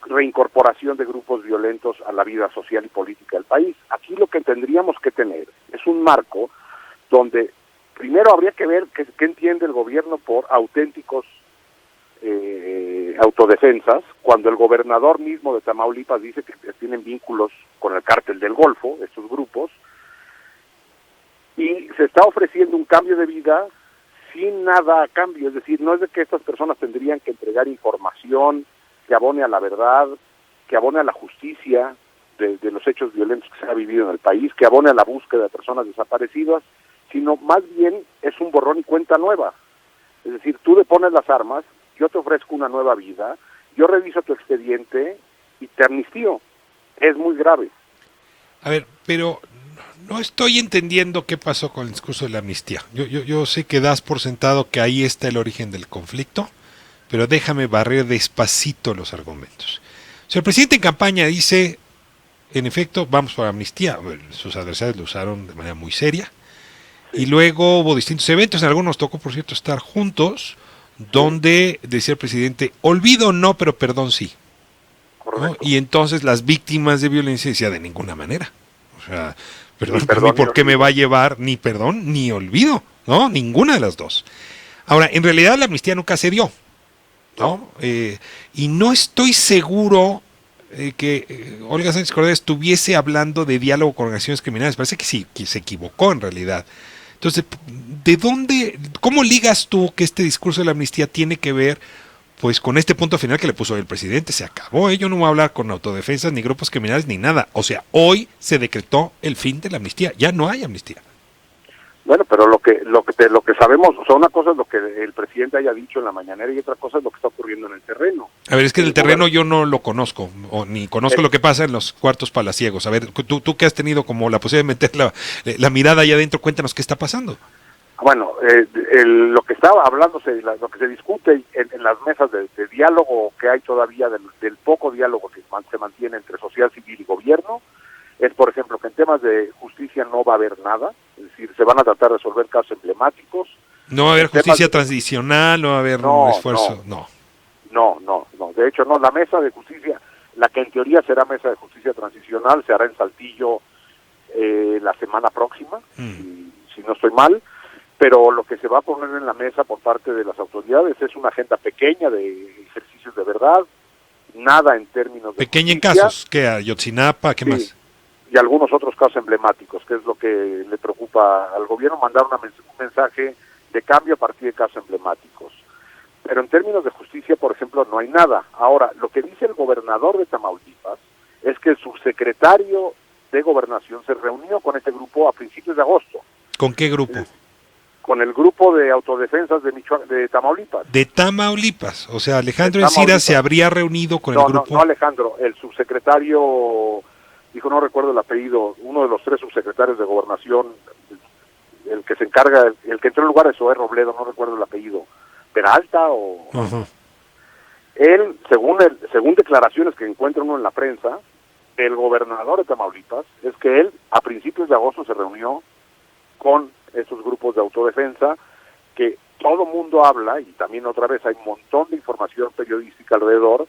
reincorporación de grupos violentos a la vida social y política del país. Aquí lo que tendríamos que tener es un marco donde primero habría que ver qué entiende el gobierno por auténticos autodefensas, cuando el gobernador mismo de Tamaulipas dice que tienen vínculos con el cártel del Golfo, estos grupos, y se está ofreciendo un cambio de vida sin nada a cambio. Es decir, no es de que estas personas tendrían que entregar información que abone a la verdad, que abone a la justicia de los hechos violentos que se ha vivido en el país, que abone a la búsqueda de personas desaparecidas, sino más bien es un borrón y cuenta nueva. Es decir, tú depones las armas, yo te ofrezco una nueva vida, yo reviso tu expediente y te amnistío. Es muy grave. A ver, pero no estoy entendiendo qué pasó con el discurso de la amnistía. Yo sé que das por sentado que ahí está el origen del conflicto, pero déjame barrer despacito los argumentos. O sea, el presidente en campaña dice, en efecto, vamos por amnistía. Bueno, sus adversarios lo usaron de manera muy seria. Y luego hubo distintos eventos, en algunos nos tocó, por cierto, estar juntos, donde decía el presidente, olvido no, pero perdón sí. ¿No? Y entonces las víctimas de violencia decían, de ninguna manera. O sea, perdón, ¿y por qué me va a llevar ni perdón ni olvido? ¿No? Ninguna de las dos. Ahora, en realidad la amnistía nunca se dio, ¿no? Y no estoy seguro que Olga Sánchez Cordero estuviese hablando de diálogo con organizaciones criminales. Parece que sí, que se equivocó en realidad. Entonces, ¿de dónde, cómo ligas tú que este discurso de la amnistía tiene que ver pues con este punto final que le puso el presidente? Se acabó, yo no voy a hablar con autodefensas, ni grupos criminales, ni nada. O sea, hoy se decretó el fin de la amnistía, ya no hay amnistía. Bueno, pero lo que sabemos, o sea, una cosa es lo que el presidente haya dicho en la mañanera y otra cosa es lo que está ocurriendo en el terreno. A ver, es que en el terreno yo no lo conozco, o ni conozco lo que pasa en los cuartos palaciegos. A ver, tú que has tenido como la posibilidad de meter la mirada allá adentro, cuéntanos qué está pasando. Bueno, lo que estaba hablándose, lo que se discute en las mesas de diálogo que hay todavía, del poco diálogo que se mantiene entre sociedad civil y gobierno, es, por ejemplo, que en temas de justicia no va a haber nada, es decir, se van a tratar de resolver casos emblemáticos. No va a haber justicia transicional, no va a haber un esfuerzo, no. De hecho, no, la mesa de justicia, la que en teoría será mesa de justicia transicional, se hará en Saltillo la semana próxima, si no estoy mal, pero lo que se va a poner en la mesa por parte de las autoridades es una agenda pequeña de ejercicios de verdad, nada en términos de pequeña justicia. En casos, ¿qué? Ayotzinapa, ¿qué más? Y algunos otros casos emblemáticos, que es lo que le preocupa al gobierno, mandar un mensaje de cambio a partir de casos emblemáticos. Pero en términos de justicia, por ejemplo, no hay nada. Ahora, lo que dice el gobernador de Tamaulipas es que el subsecretario de Gobernación se reunió con este grupo a principios de agosto. ¿Con qué grupo? con el grupo de autodefensas de Tamaulipas. De Tamaulipas, o sea, Alejandro De Encina Tamaulipas. se habría reunido con el grupo. No Alejandro, el subsecretario, dijo, no recuerdo el apellido, uno de los 3 subsecretarios de Gobernación, el que se encarga, el que entró en lugar de Zoé Robledo, no recuerdo el apellido, Peralta o... Ajá. Él, según declaraciones que encuentra uno en la prensa, el gobernador de Tamaulipas, es que él a principios de agosto se reunió con esos grupos de autodefensa, que todo mundo habla, y también otra vez hay un montón de información periodística alrededor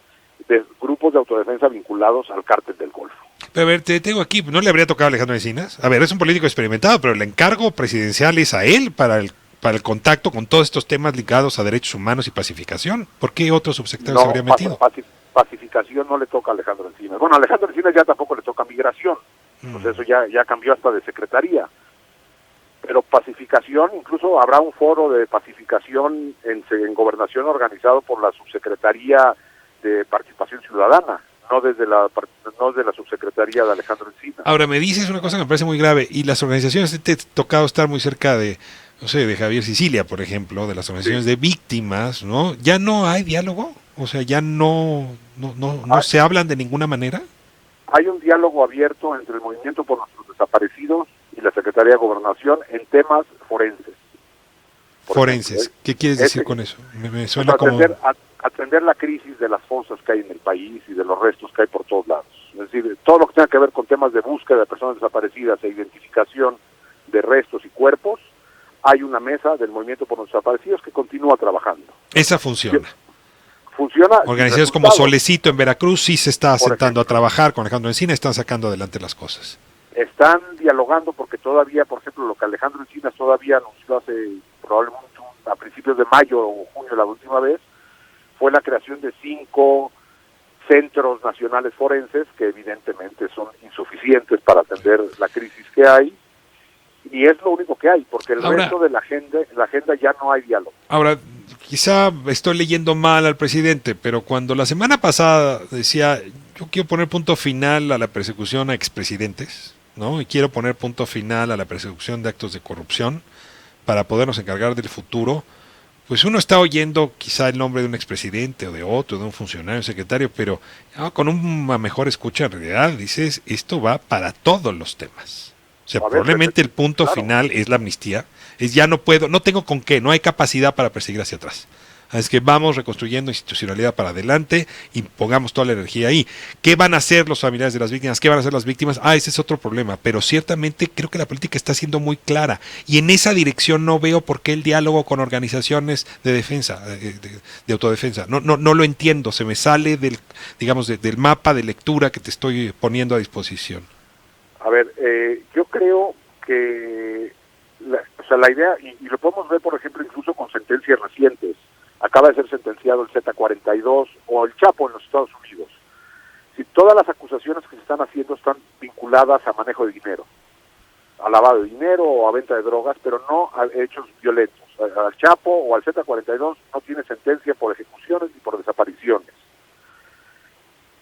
de grupos de autodefensa vinculados al cártel del Golfo. Pero a ver, te tengo aquí, ¿no le habría tocado a Alejandro Encinas? A ver, es un político experimentado, pero el encargo presidencial es a él para el contacto con todos estos temas ligados a derechos humanos y pacificación. ¿Por qué otro subsecretario se habría metido? Pacificación no le toca a Alejandro Encinas. Bueno, a Alejandro Encinas ya tampoco le toca migración, pues eso ya cambió hasta de secretaría. Pero pacificación, incluso habrá un foro de pacificación en Gobernación organizado por la Subsecretaría de Participación Ciudadana, no desde la Subsecretaría de Alejandro Encinas. Ahora, me dices una cosa que me parece muy grave, y las organizaciones, te ha tocado estar muy cerca de, no sé, de Javier Sicilia, por ejemplo, de las organizaciones de víctimas, ¿no? ¿Ya no hay diálogo? O sea, ¿ya no se hablan de ninguna manera? Hay un diálogo abierto entre el Movimiento por Nuestros Desaparecidos y la Secretaría de Gobernación en temas forenses. Forenses, ¿qué quieres decir con eso? Me suena como... Atender la crisis de las fosas que hay en el país y de los restos que hay por todos lados. Es decir, todo lo que tenga que ver con temas de búsqueda de personas desaparecidas e identificación de restos y cuerpos, hay una mesa del Movimiento por los Desaparecidos que continúa trabajando. Esa funciona. Funciona. Organizaciones como Solecito en Veracruz sí se está sentando a trabajar con Alejandro Encina, están sacando adelante las cosas. Están dialogando porque todavía, por ejemplo, lo que Alejandro Encinas todavía anunció hace probablemente a principios de mayo o junio la última vez, fue la creación de 5 centros nacionales forenses que evidentemente son insuficientes para atender la crisis que hay, y es lo único que hay, porque el resto de la agenda ya no hay diálogo. Ahora, quizá estoy leyendo mal al presidente, pero cuando la semana pasada decía, yo quiero poner punto final a la persecución a expresidentes, ¿no? Y quiero poner punto final a la persecución de actos de corrupción para podernos encargar del futuro, pues uno está oyendo quizá el nombre de un expresidente o de otro, de un funcionario, secretario, pero con una mejor escucha en realidad dices, esto va para todos los temas. O sea, probablemente el punto final es la amnistía, es ya no tengo con qué, no hay capacidad para perseguir hacia atrás. Es que vamos reconstruyendo institucionalidad para adelante y pongamos toda la energía ahí. ¿Qué van a hacer los familiares de las víctimas? ¿Qué van a hacer las víctimas? Ese es otro problema. Pero ciertamente creo que la política está siendo muy clara. Y en esa dirección no veo por qué el diálogo con organizaciones de defensa, de autodefensa. No lo entiendo. Se me sale del mapa de lectura que te estoy poniendo a disposición. A ver, yo creo que la idea, y lo podemos ver, por ejemplo, incluso con sentencias recientes. Acaba de ser sentenciado el Z42 o el Chapo en los Estados Unidos. Si todas las acusaciones que se están haciendo están vinculadas a manejo de dinero, a lavado de dinero o a venta de drogas, pero no a hechos violentos. Al Chapo o al Z42 no tiene sentencia por ejecuciones ni por desapariciones.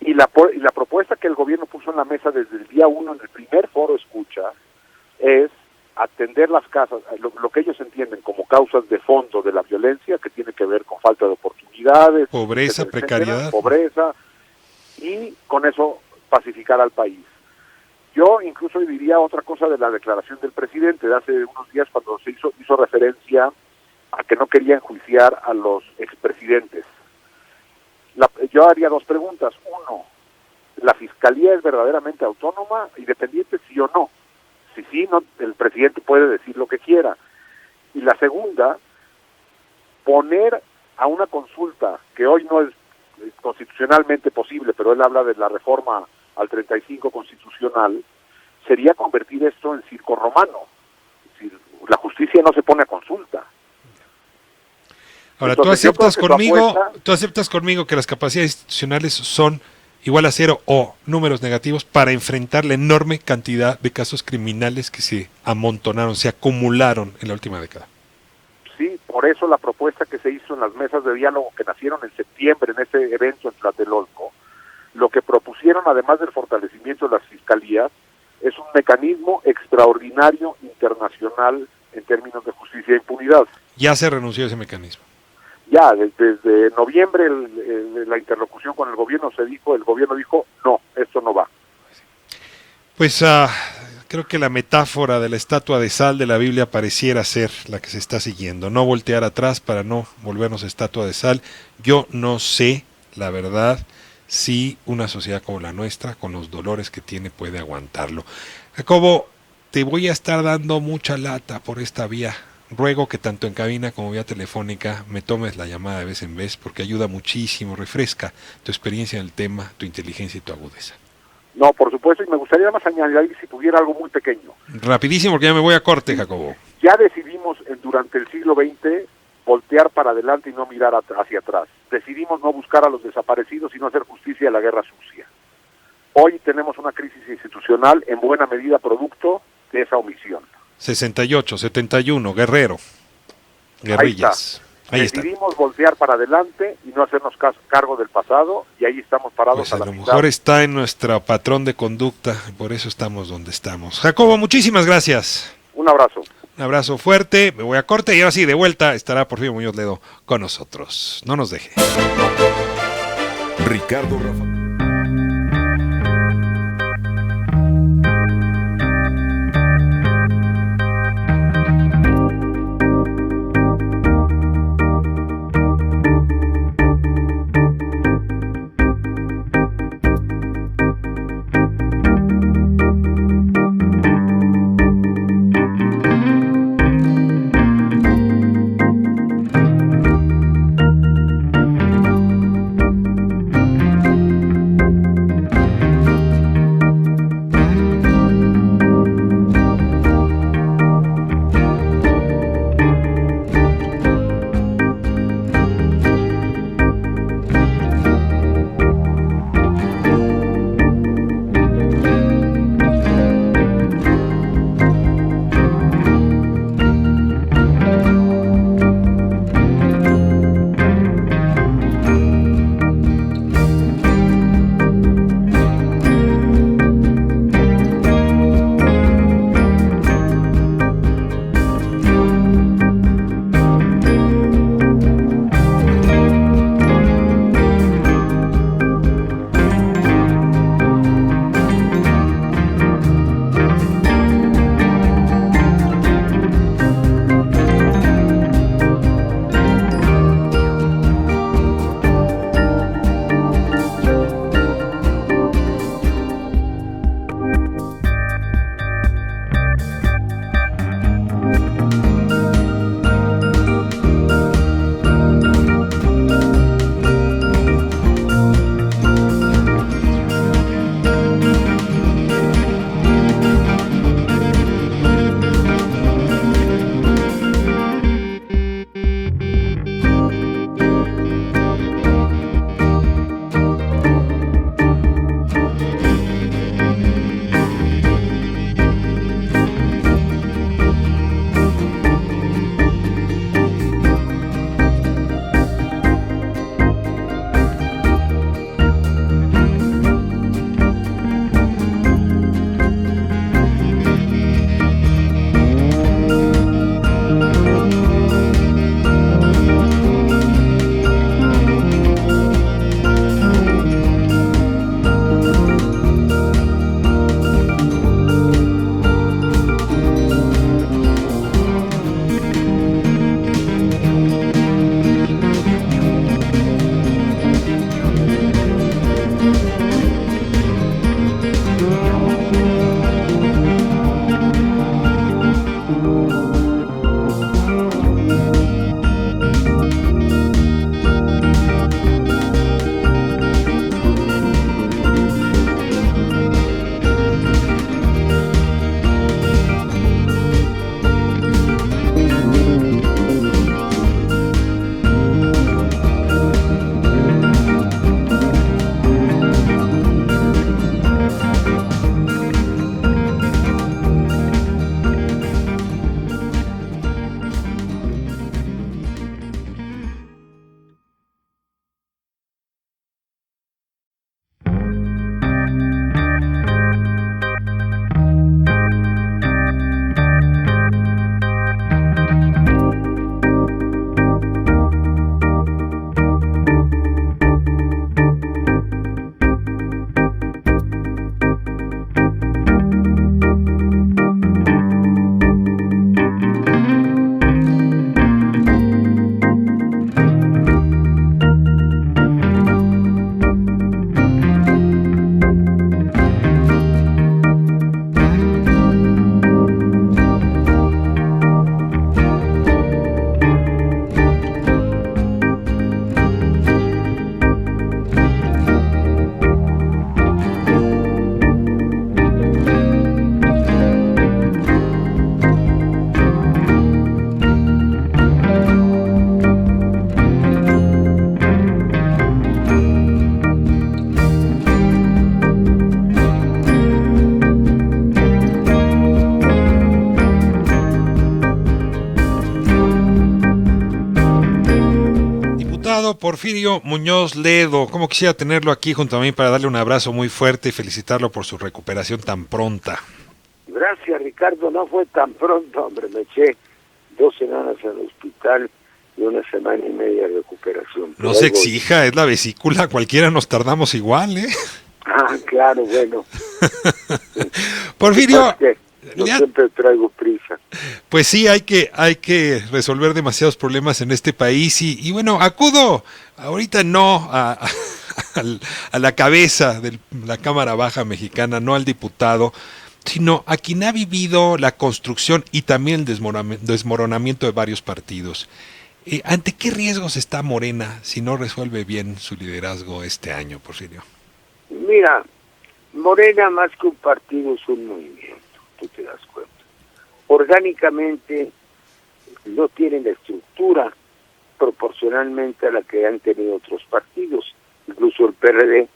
Y la propuesta que el gobierno puso en la mesa desde el día 1 en el primer foro escucha es atender las casas, lo que ellos entienden como causas de fondo de la violencia, que tiene que ver con falta de oportunidades, pobreza, precariedad, pobreza, y con eso pacificar al país. Yo incluso diría otra cosa de la declaración del presidente de hace unos días cuando se hizo referencia a que no quería enjuiciar a los expresidentes. Yo haría 2 preguntas. 1, ¿la Fiscalía es verdaderamente autónoma, independiente, sí o no? Si sí, no, el presidente puede decir lo que quiera. Y la segunda, poner a una consulta que hoy no es constitucionalmente posible, pero él habla de la reforma al 35 constitucional, sería convertir esto en circo romano. Es decir, la justicia no se pone a consulta. Ahora, Entonces, ¿tú aceptas conmigo que las capacidades institucionales son igual a 0 o números negativos para enfrentar la enorme cantidad de casos criminales que se amontonaron, se acumularon en la última década? Sí, por eso la propuesta que se hizo en las mesas de diálogo que nacieron en septiembre en ese evento en Tlatelolco, lo que propusieron, además del fortalecimiento de las fiscalías, es un mecanismo extraordinario internacional en términos de justicia e impunidad. Ya se renunció a ese mecanismo. Ya, desde noviembre la interlocución con el gobierno el gobierno dijo, no, esto no va. Pues creo que la metáfora de la estatua de sal de la Biblia pareciera ser la que se está siguiendo. No voltear atrás para no volvernos estatua de sal. Yo no sé, la verdad, si una sociedad como la nuestra, con los dolores que tiene, puede aguantarlo. Jacobo, te voy a estar dando mucha lata por esta vía. Ruego que tanto en cabina como vía telefónica me tomes la llamada de vez en vez porque ayuda muchísimo, refresca tu experiencia en el tema, tu inteligencia y tu agudeza. No, por supuesto, y me gustaría más añadir si tuviera algo muy pequeño. Rapidísimo porque ya me voy a corte, Jacobo. Ya decidimos durante el siglo XX voltear para adelante y no mirar hacia atrás. Decidimos no buscar a los desaparecidos y no hacer justicia a la guerra sucia. Hoy tenemos una crisis institucional en buena medida producto de esa omisión. 68, 71, Guerrero, guerrillas. Ahí está. Decidimos voltear para adelante y no hacernos cargo del pasado y ahí estamos parados Pues a lo mitad. mejor está en nuestro patrón de conducta, por eso estamos donde estamos. Jacobo, muchísimas gracias. Un abrazo. Un abrazo fuerte, me voy a corte y ahora sí, de vuelta estará Porfirio Muñoz Ledo con nosotros. No nos deje. Ricardo Rafa. Porfirio Muñoz Ledo. Cómo quisiera tenerlo aquí junto a mí para darle un abrazo muy fuerte y felicitarlo por su recuperación tan pronta. Gracias, Ricardo. No fue tan pronto, hombre. Me eché 2 semanas en el hospital y 1 semana y media de recuperación. No se exija, es la vesícula. Cualquiera nos tardamos igual, ¿eh? Ah, claro, bueno. Porfirio... Yo siempre traigo prisa. Pues sí, hay que resolver demasiados problemas en este país y bueno, acudo ahorita no a la cabeza de la Cámara Baja Mexicana, no al diputado, sino a quien ha vivido la construcción y también el desmoronamiento de varios partidos. ¿Ante qué riesgos está Morena si no resuelve bien su liderazgo este año, Porfirio? Mira, Morena más que un partido es un movimiento. Tú te das cuenta. Orgánicamente no tienen la estructura proporcionalmente a la que han tenido otros partidos. Incluso el PRD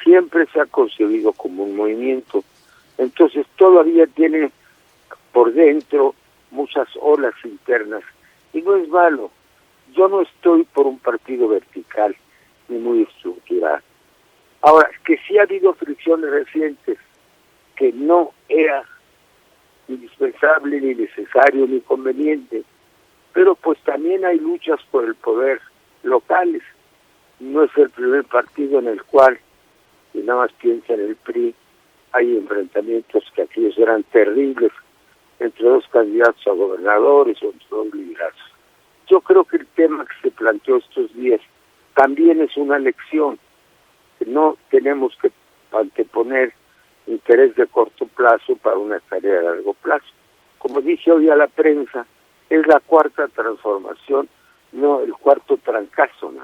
siempre se ha concebido como un movimiento. Entonces todavía tiene por dentro muchas olas internas. Y no es malo. Yo no estoy por un partido vertical ni muy estructurado. Ahora, que sí ha habido fricciones recientes que no era indispensable, ni necesario, ni conveniente, pero pues también hay luchas por el poder locales. No es el primer partido en el cual, si nada más piensa en el PRI, hay enfrentamientos que aquellos eran terribles entre 2 candidatos a gobernadores o entre 2 liderazgos. Yo creo que el tema que se planteó estos días también es una lección, que no tenemos que anteponer interés de corto plazo para una tarea de largo plazo. Como dije hoy a la prensa, es la 4ª transformación, no el 4º trancazo, ¿no?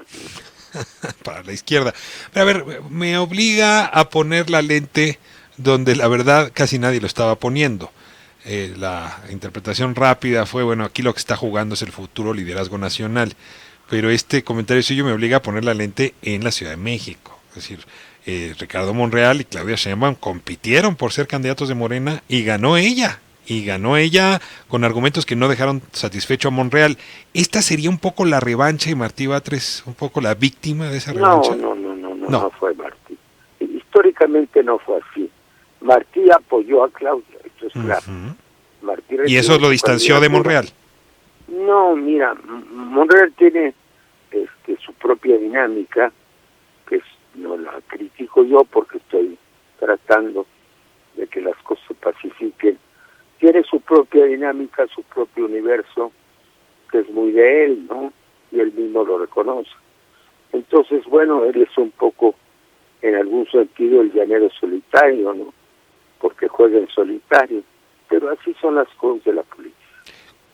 Para la izquierda. Pero a ver, me obliga a poner la lente donde la verdad casi nadie lo estaba poniendo. La interpretación rápida fue, bueno, aquí lo que está jugando es el futuro liderazgo nacional. Pero este comentario suyo me obliga a poner la lente en la Ciudad de México. Es decir, Ricardo Monreal y Claudia Sheinbaum compitieron por ser candidatos de Morena y ganó ella con argumentos que no dejaron satisfecho a Monreal. ¿Esta sería un poco la revancha y Martí Batres un poco la víctima de esa revancha? No fue Martí. Históricamente no fue así. Martí apoyó a Claudia, esto es claro. Martí ¿Y eso lo distanció de Monreal? No, mira, Monreal tiene su propia dinámica, que no la critico yo porque estoy tratando de que las cosas se pacifiquen. Tiene su propia dinámica, su propio universo, que es muy de él, ¿no? Y él mismo lo reconoce. Entonces, bueno, él es un poco, en algún sentido, el llanero solitario, ¿no? Porque juega en solitario. Pero así son las cosas de la política.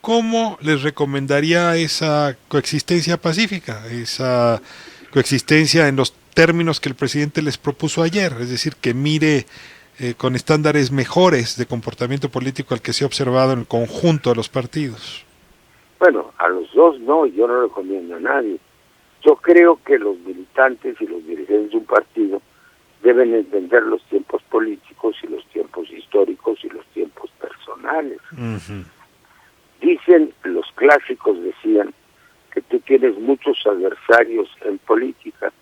¿Cómo les recomendaría esa coexistencia pacífica? Esa coexistencia en los términos que el presidente les propuso ayer, es decir, que mire con estándares mejores de comportamiento político al que se ha observado en el conjunto de los partidos. Bueno, a los dos no, yo no recomiendo a nadie. Yo creo que los militantes y los dirigentes de un partido deben entender los tiempos políticos y los tiempos históricos y los tiempos personales. Dicen, los clásicos decían, que tú tienes muchos adversarios en política,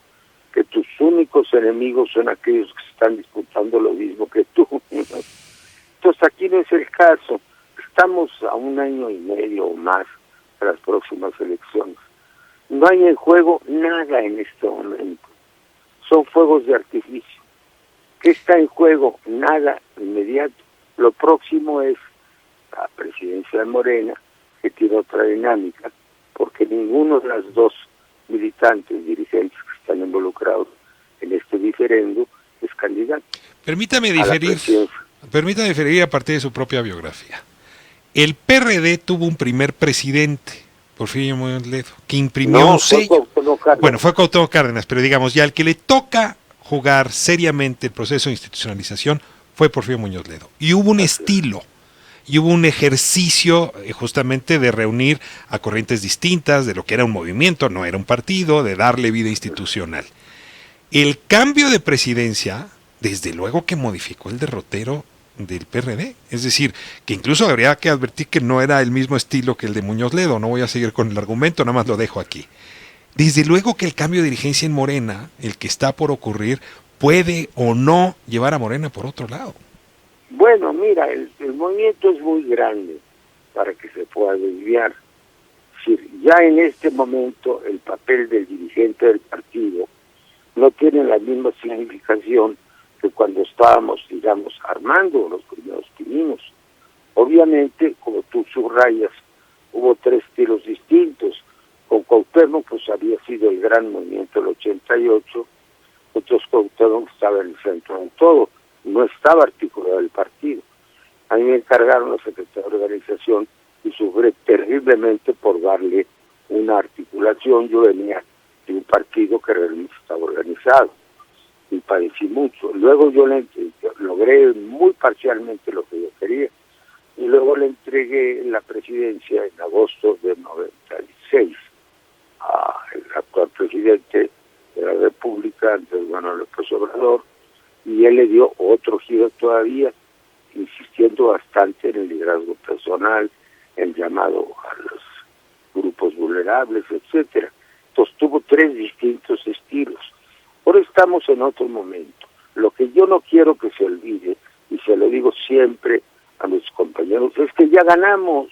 que tus únicos enemigos son aquellos que están disputando lo mismo que tú. Entonces aquí no es el caso. Estamos a 1 año y medio o más de las próximas elecciones. No hay en juego nada en este momento. Son fuegos de artificio. ¿Qué está en juego? Nada inmediato. Lo próximo es la presidencia de Morena, que tiene otra dinámica, porque ninguno de las dos militantes, dirigentes que están involucrados en este diferendo es candidato. Permítame diferir a partir de su propia biografía. El PRD tuvo un primer presidente, Porfirio Muñoz Ledo, que imprimió un sello. Bueno, fue Cuauhtémoc Cárdenas, pero digamos, ya al que le toca jugar seriamente el proceso de institucionalización fue Porfirio Muñoz Ledo. Y hubo un estilo, y hubo un ejercicio justamente de reunir a corrientes distintas de lo que era un movimiento, no era un partido, de darle vida institucional. El cambio de presidencia, desde luego que modificó el derrotero del PRD, es decir, que incluso habría que advertir que no era el mismo estilo que el de Muñoz Ledo. No voy a seguir con el argumento, nada más lo dejo aquí. desde luego que el cambio de dirigencia en Morena, el que está por ocurrir, puede o no llevar a Morena por otro lado. Bueno, mira, el movimiento es muy grande para que se pueda desviar. Es decir, ya en este momento el papel del dirigente del partido no tiene la misma significación que cuando estábamos, digamos, armando los primeros pininos. Obviamente, como tú subrayas, hubo 3 estilos distintos. Con Cuauhtémoc, pues había sido el gran movimiento del 88, entonces Cuauhtémoc estaba en el centro de todo, no estaba articulado el partido. A mí me encargaron la Secretaría de Organización y sufrí terriblemente por darle una articulación. Yo venía de un partido que realmente estaba organizado y padecí mucho. Luego yo logré muy parcialmente lo que yo quería y luego le entregué la presidencia en agosto del 96 al actual presidente de la República, Andrés Manuel López Obrador, y él le dio otro giro todavía, insistiendo bastante en el liderazgo personal, en llamado a los grupos vulnerables, etcétera. Entonces tuvo 3 distintos estilos. Ahora estamos en otro momento. Lo que yo no quiero que se olvide, y se lo digo siempre a mis compañeros, es que ya ganamos,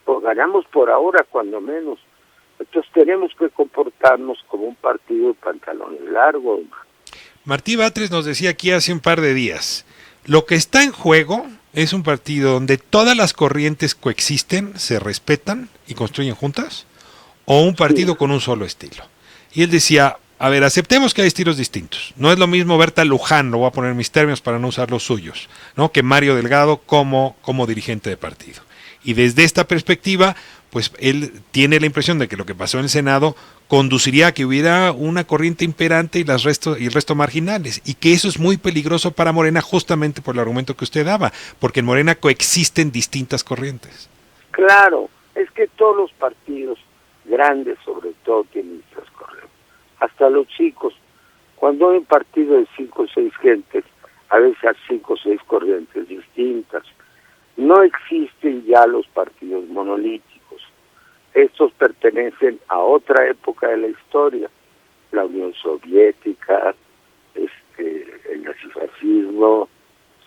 o ganamos por ahora cuando menos. Entonces tenemos que comportarnos como un partido de pantalones largos. Martí Batres nos decía aquí hace un par de días, lo que está en juego es un partido donde todas las corrientes coexisten, se respetan y construyen juntas, o un partido con un solo estilo. Y él decía, a ver, aceptemos que hay estilos distintos. No es lo mismo Berta Luján, lo voy a poner en mis términos para no usar los suyos, ¿no?, que Mario Delgado como dirigente de partido. Y desde esta perspectiva, pues él tiene la impresión de que lo que pasó en el Senado conduciría a que hubiera una corriente imperante y el resto marginales, y que eso es muy peligroso para Morena justamente por el argumento que usted daba, porque en Morena coexisten distintas corrientes. Claro, es que todos los partidos grandes sobre todo tienen estas corrientes, hasta los chicos. Cuando hay un partido de 5 o 6 gentes, a veces hay 5 o 6 corrientes distintas. No existen ya los partidos monolíticos. Estos pertenecen a otra época de la historia, la Unión Soviética, el nazifascismo,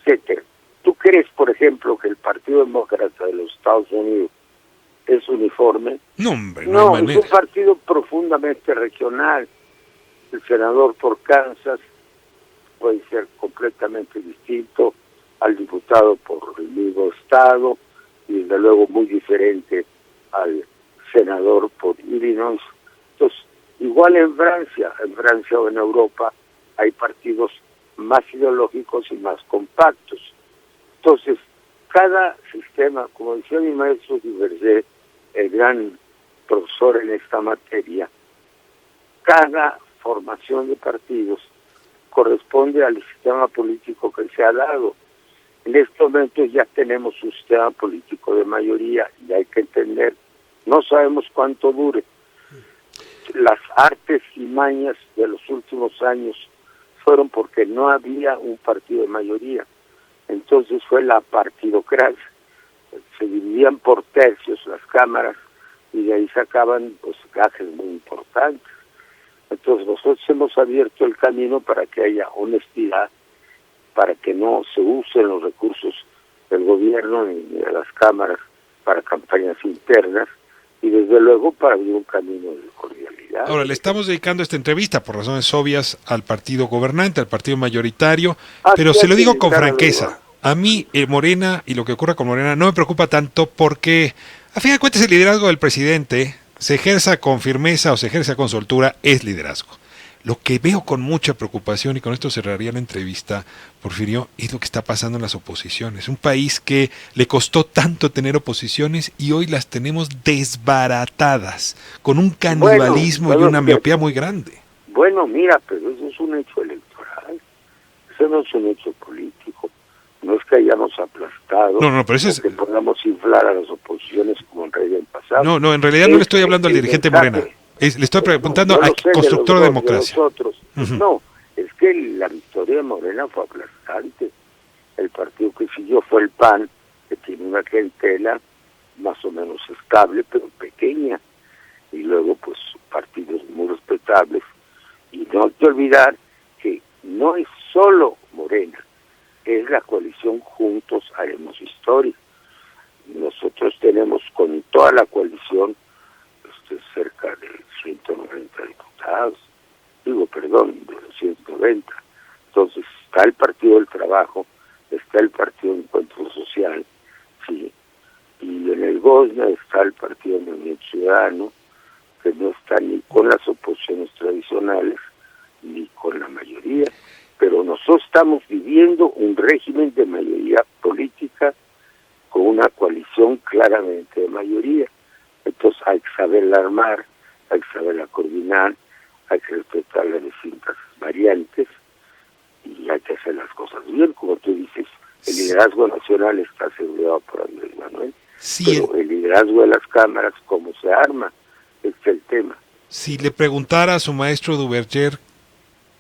etcétera. ¿Tú crees, por ejemplo, que el Partido Demócrata de los Estados Unidos es uniforme? No, hombre, no es un partido profundamente regional. El senador por Kansas puede ser completamente distinto al diputado por el mismo estado y desde luego muy diferente al senador por Illinois. Entonces, igual en Francia o en Europa hay partidos más ideológicos y más compactos. Entonces, cada sistema, como decía mi maestro Divergé, el gran profesor en esta materia, cada formación de partidos corresponde al sistema político que se ha dado. En estos momentos ya tenemos un sistema político de mayoría y hay que entender, no sabemos cuánto dure. Las artes y mañas de los últimos años fueron porque no había un partido de mayoría. Entonces fue la partidocracia. Se dividían por tercios las cámaras y de ahí sacaban pues gajes muy importantes. Entonces nosotros hemos abierto el camino para que haya honestidad, para que no se usen los recursos del gobierno ni de las cámaras para campañas internas y desde luego para abrir un camino de cordialidad. Ahora, le estamos dedicando esta entrevista por razones obvias al partido gobernante, al partido mayoritario, pero se lo digo con franqueza. A mí Morena y lo que ocurra con Morena no me preocupa tanto porque, a fin de cuentas, el liderazgo del presidente, se ejerza con firmeza o se ejerza con soltura, es liderazgo. Lo que veo con mucha preocupación, y con esto cerraría la entrevista, Porfirio, es lo que está pasando en las oposiciones. Un país que le costó tanto tener oposiciones y hoy las tenemos desbaratadas, con un canibalismo y una miopía muy grande. Bueno, mira, pero eso es un hecho electoral, eso no es un hecho político. No es que hayamos aplastado, pero eso es que podamos inflar a las oposiciones como en realidad en pasado. No, en realidad no le estoy hablando al dirigente Morena. Le estoy preguntando al constructor de democracia. No, es que la victoria de Morena fue aplastante. El partido que siguió fue el PAN, que tiene una clientela más o menos estable, pero pequeña. Y luego, pues, partidos muy inaceptables. Y no hay que olvidar que no es solo Morena, es la coalición Juntos Haremos Historia. Nosotros tenemos con toda la coalición cerca de 190 diputados, de los 190. Entonces está el Partido del Trabajo, está el Partido Encuentro Social, sí, y en el Gozna está el Partido Movimiento Ciudadano, que no está ni con las oposiciones tradicionales ni con la mayoría, pero nosotros estamos viviendo un régimen de mayoría política con una coalición claramente de mayoría. Entonces hay que saberla armar, hay que saberla coordinar, hay que respetar las distintas variantes y hay que hacer las cosas bien. Como tú dices, el liderazgo nacional está asegurado por Andrés Manuel, Sí, pero el liderazgo de las cámaras, ¿cómo se arma? Este es el tema. si le preguntara a su maestro Duverger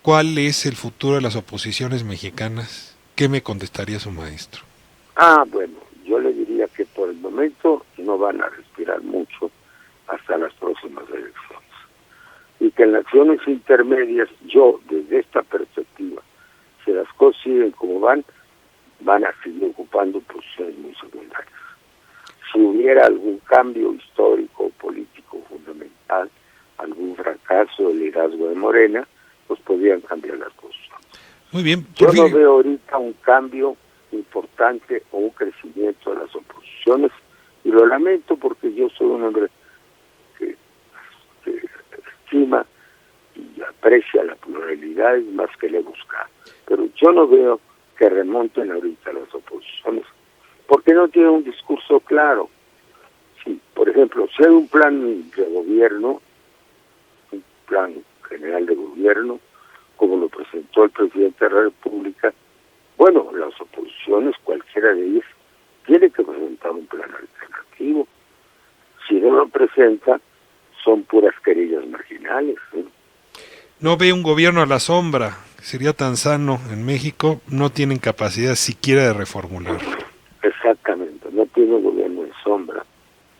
cuál es el futuro de las oposiciones mexicanas, ¿qué me contestaría su maestro? Bueno, yo le diría que por el momento no van a respirar mucho hasta las próximas elecciones. Y que en las acciones intermedias, yo desde esta perspectiva, si las cosas siguen como van a seguir ocupando posiciones muy secundarias. Si hubiera algún cambio histórico, político, fundamental, algún fracaso del liderazgo de Morena, pues podrían cambiar las posiciones. Muy bien. Yo no veo ahorita un cambio importante o un crecimiento de las oposiciones, y lo lamento porque yo soy un hombre que estima y aprecia la pluralidad más que le busca, pero yo no veo que remonten ahorita las oposiciones porque no tienen un discurso claro. Sí, por ejemplo, si hay un plan de gobierno, un plan general de gobierno, como lo presentó el presidente de la República, bueno, las oposiciones, cualquiera de ellas, tiene que presentar un plan alternativo. Si no lo presenta, son puras querellas marginales. No ve un gobierno a la sombra, que sería tan sano en México, no tienen capacidad siquiera de reformular. Exactamente, no tiene un gobierno de sombra,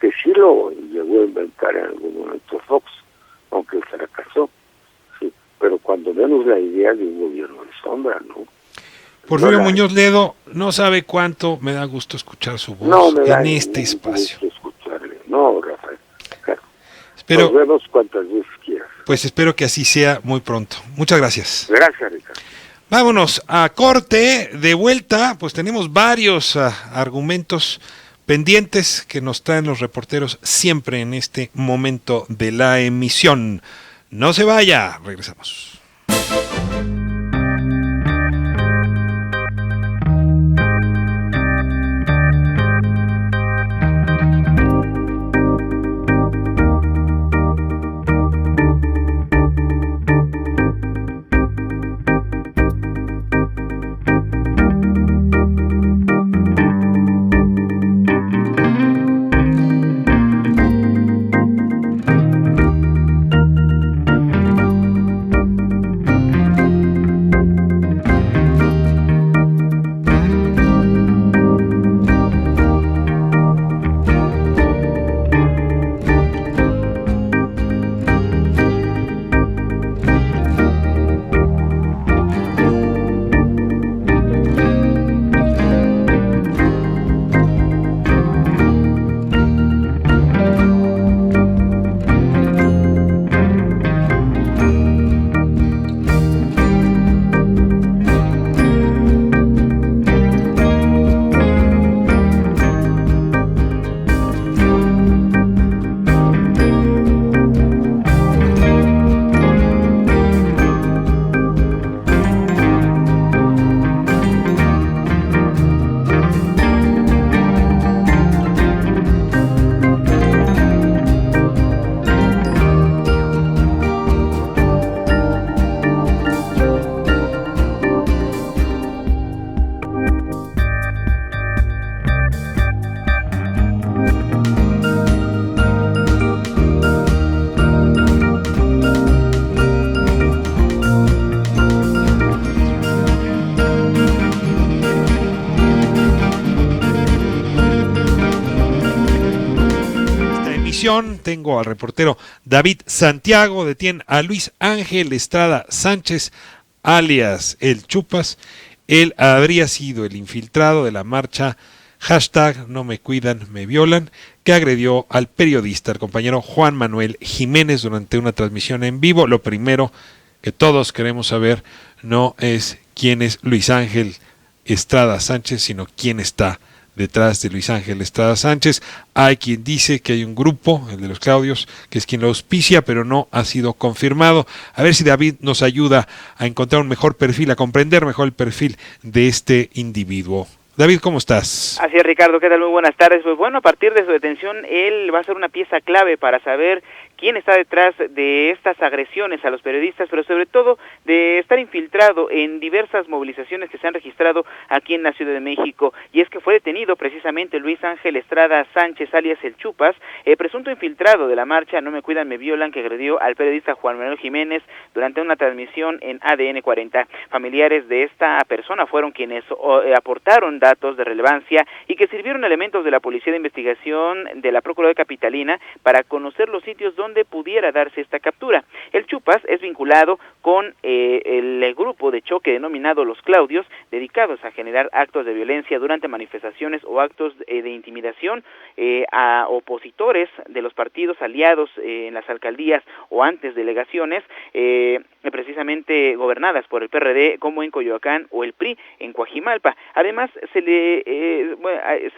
que sí lo llegó a inventar en algún momento Fox, aunque fracasó, sí, pero cuando menos la idea de un gobierno de sombra, ¿no? Porfirio Muñoz Ledo, no sabe cuánto me da gusto escuchar su voz en este espacio. Escucharle. No, Rafael, claro. Pero, nos vemos cuantas veces quieras. Pues espero que así sea muy pronto. Muchas gracias. Gracias, Ricardo. Vámonos a corte. De vuelta, pues tenemos varios argumentos pendientes que nos traen los reporteros siempre en este momento de la emisión. No se vaya, regresamos. transmisión. Tengo al reportero David Santiago. Detienen a Luis Ángel Estrada Sánchez, alias El Chupas. Él habría sido el infiltrado de la marcha #No me cuidan, me violan, que agredió al periodista, el compañero Juan Manuel Jiménez, durante una transmisión en vivo. Lo primero que todos queremos saber no es quién es Luis Ángel Estrada Sánchez, sino quién está detrás de Luis Ángel Estrada Sánchez. Hay quien dice que hay un grupo, el de los Claudios, que es quien lo auspicia, pero no ha sido confirmado. A ver si David nos ayuda a encontrar un mejor perfil, a comprender mejor el perfil de este individuo. David, ¿cómo estás? Así es, Ricardo, ¿qué tal? Muy buenas tardes. Pues bueno, a partir de su detención, él va a ser una pieza clave para saber quién está detrás de estas agresiones a los periodistas, pero sobre todo de estar infiltrado en diversas movilizaciones que se han registrado aquí en la Ciudad de México. Y es que fue detenido precisamente Luis Ángel Estrada Sánchez, alias El Chupas, presunto infiltrado de la marcha No me cuidan, me violan, que agredió al periodista Juan Manuel Jiménez durante una transmisión en ADN 40. Familiares de esta persona fueron quienes aportaron datos de relevancia y que sirvieron elementos de la Policía de Investigación de la Procuraduría Capitalina para conocer los sitios donde pudiera darse esta captura. El Chupas es vinculado con el grupo de choque denominado Los Claudios, dedicados a generar actos de violencia durante manifestaciones o actos de intimidación a opositores de los partidos aliados en las alcaldías o antes delegaciones, precisamente gobernadas por el PRD, como en Coyoacán, o el PRI en Coajimalpa. Además, se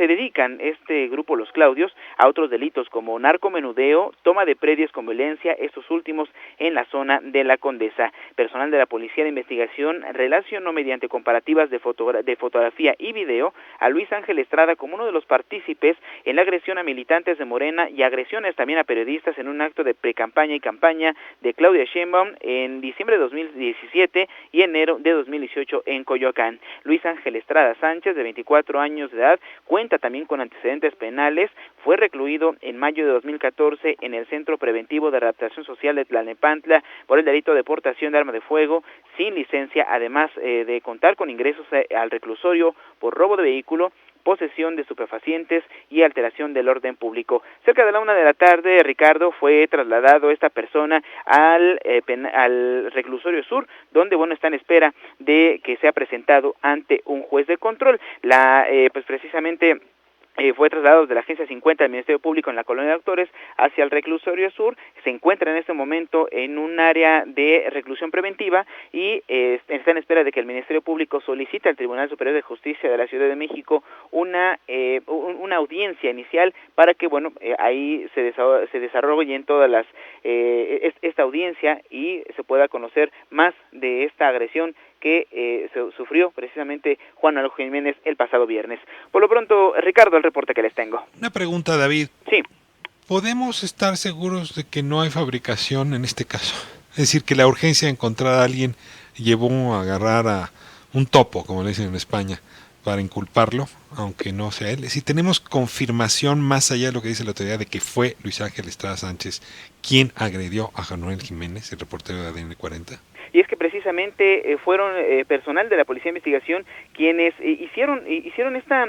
dedican este grupo Los Claudios a otros delitos como narcomenudeo, toma de predios con violencia, estos últimos en la zona de la Condesa. Personal de la Policía de Investigación relacionó mediante comparativas de fotografía y video a Luis Ángel Estrada como uno de los partícipes en la agresión a militantes de Morena y agresiones también a periodistas en un acto de precampaña y campaña de Claudia Sheinbaum en diciembre de 2017 y enero de 2018 en Coyoacán. Luis Ángel Estrada Sánchez, de 24 años de edad, cuenta también con antecedentes penales. Fue recluido en mayo de 2014 en el Centro Preventivo de Adaptación Social de Tlalnepantla por el delito de portación de arma de fuego sin licencia, además de contar con ingresos al reclusorio por robo de vehículo, posesión de estupefacientes y alteración del orden público. Cerca de la 1:00 p.m, Ricardo, fue trasladado esta persona al reclusorio sur, donde está en espera de que sea presentado ante un juez de control. Pues precisamente fue trasladado de la Agencia 50 del Ministerio Público en la Colonia de Actores hacia el reclusorio sur. Se encuentra en este momento en un área de reclusión preventiva y está en espera de que el Ministerio Público solicite al Tribunal Superior de Justicia de la Ciudad de México una audiencia inicial para que ahí se desarrollen todas esta audiencia y se pueda conocer más de esta agresión que sufrió precisamente Juan Manuel Jiménez el pasado viernes. Por lo pronto, Ricardo, el reporte que les tengo. Una pregunta, David. Sí. ¿Podemos estar seguros de que no hay fabricación en este caso? Es decir, que la urgencia de encontrar a alguien llevó a agarrar a un topo, como le dicen en España, para inculparlo, aunque no sea él. Si tenemos confirmación más allá de lo que dice la autoridad de que fue Luis Ángel Estrada Sánchez quien agredió a Juan Manuel Jiménez, el reportero de ADN 40. Y es que precisamente fueron personal de la Policía de Investigación quienes hicieron esta,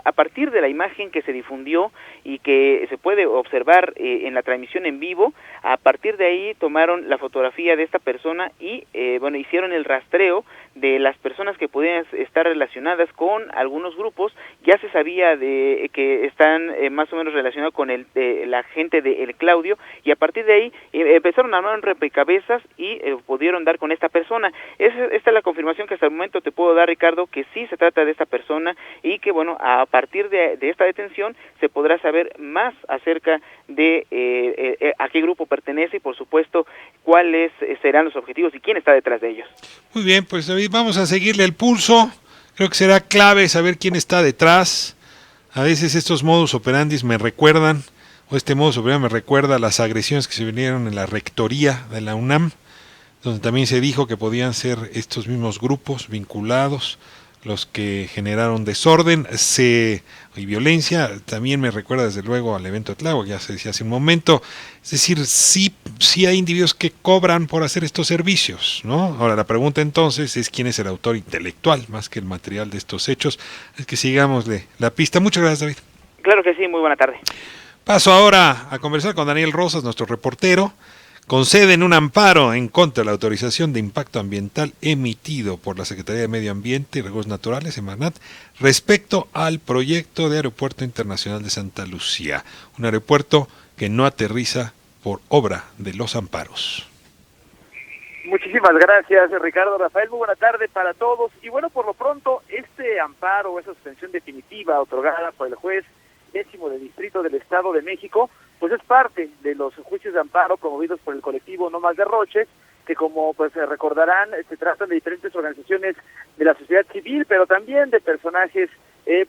a partir de la imagen que se difundió y que se puede observar en la transmisión en vivo, a partir de ahí tomaron la fotografía de esta persona y hicieron el rastreo de las personas que podían estar relacionadas con algunos grupos. Ya se sabía de que están más o menos relacionados con la gente de El Claudio, y a partir de ahí empezaron a armar un rompecabezas y pudieron dar con esta persona. Esta es la confirmación que hasta el momento te puedo dar, Ricardo, que sí se trata de esta persona y que a partir de esta detención se podrá saber más acerca de a qué grupo pertenece y por supuesto cuáles serán los objetivos y quién está detrás de ellos. Muy bien, pues David, vamos a seguirle el pulso. Creo que será clave saber quién está detrás. A veces estos modus operandis me recuerdan, o este modus operandi me recuerda a las agresiones que se vinieron en la rectoría de la UNAM, donde también se dijo que podían ser estos mismos grupos vinculados los que generaron desorden y violencia. También me recuerda desde luego al evento de Tláhuac, ya se decía hace un momento. Es decir, sí hay individuos que cobran por hacer estos servicios, ¿no? Ahora la pregunta entonces es quién es el autor intelectual, más que el material de estos hechos. Es que sigámosle la pista. Muchas gracias, David. Claro que sí, muy buena tarde. Paso ahora a conversar con Daniel Rosas, nuestro reportero. Conceden un amparo en contra de la autorización de impacto ambiental emitido por la Secretaría de Medio Ambiente y Recursos Naturales, Semarnat, respecto al proyecto de Aeropuerto Internacional de Santa Lucía, un aeropuerto que no aterriza por obra de los amparos. Muchísimas gracias, Ricardo. Rafael, muy buena tarde para todos. Y bueno, por lo pronto, este amparo, esa suspensión definitiva otorgada por el juez 10º del Distrito del Estado de México, pues es parte de los juicios de amparo promovidos por el colectivo No Más Derroches, que como pues recordarán, se tratan de diferentes organizaciones de la sociedad civil, pero también de personajes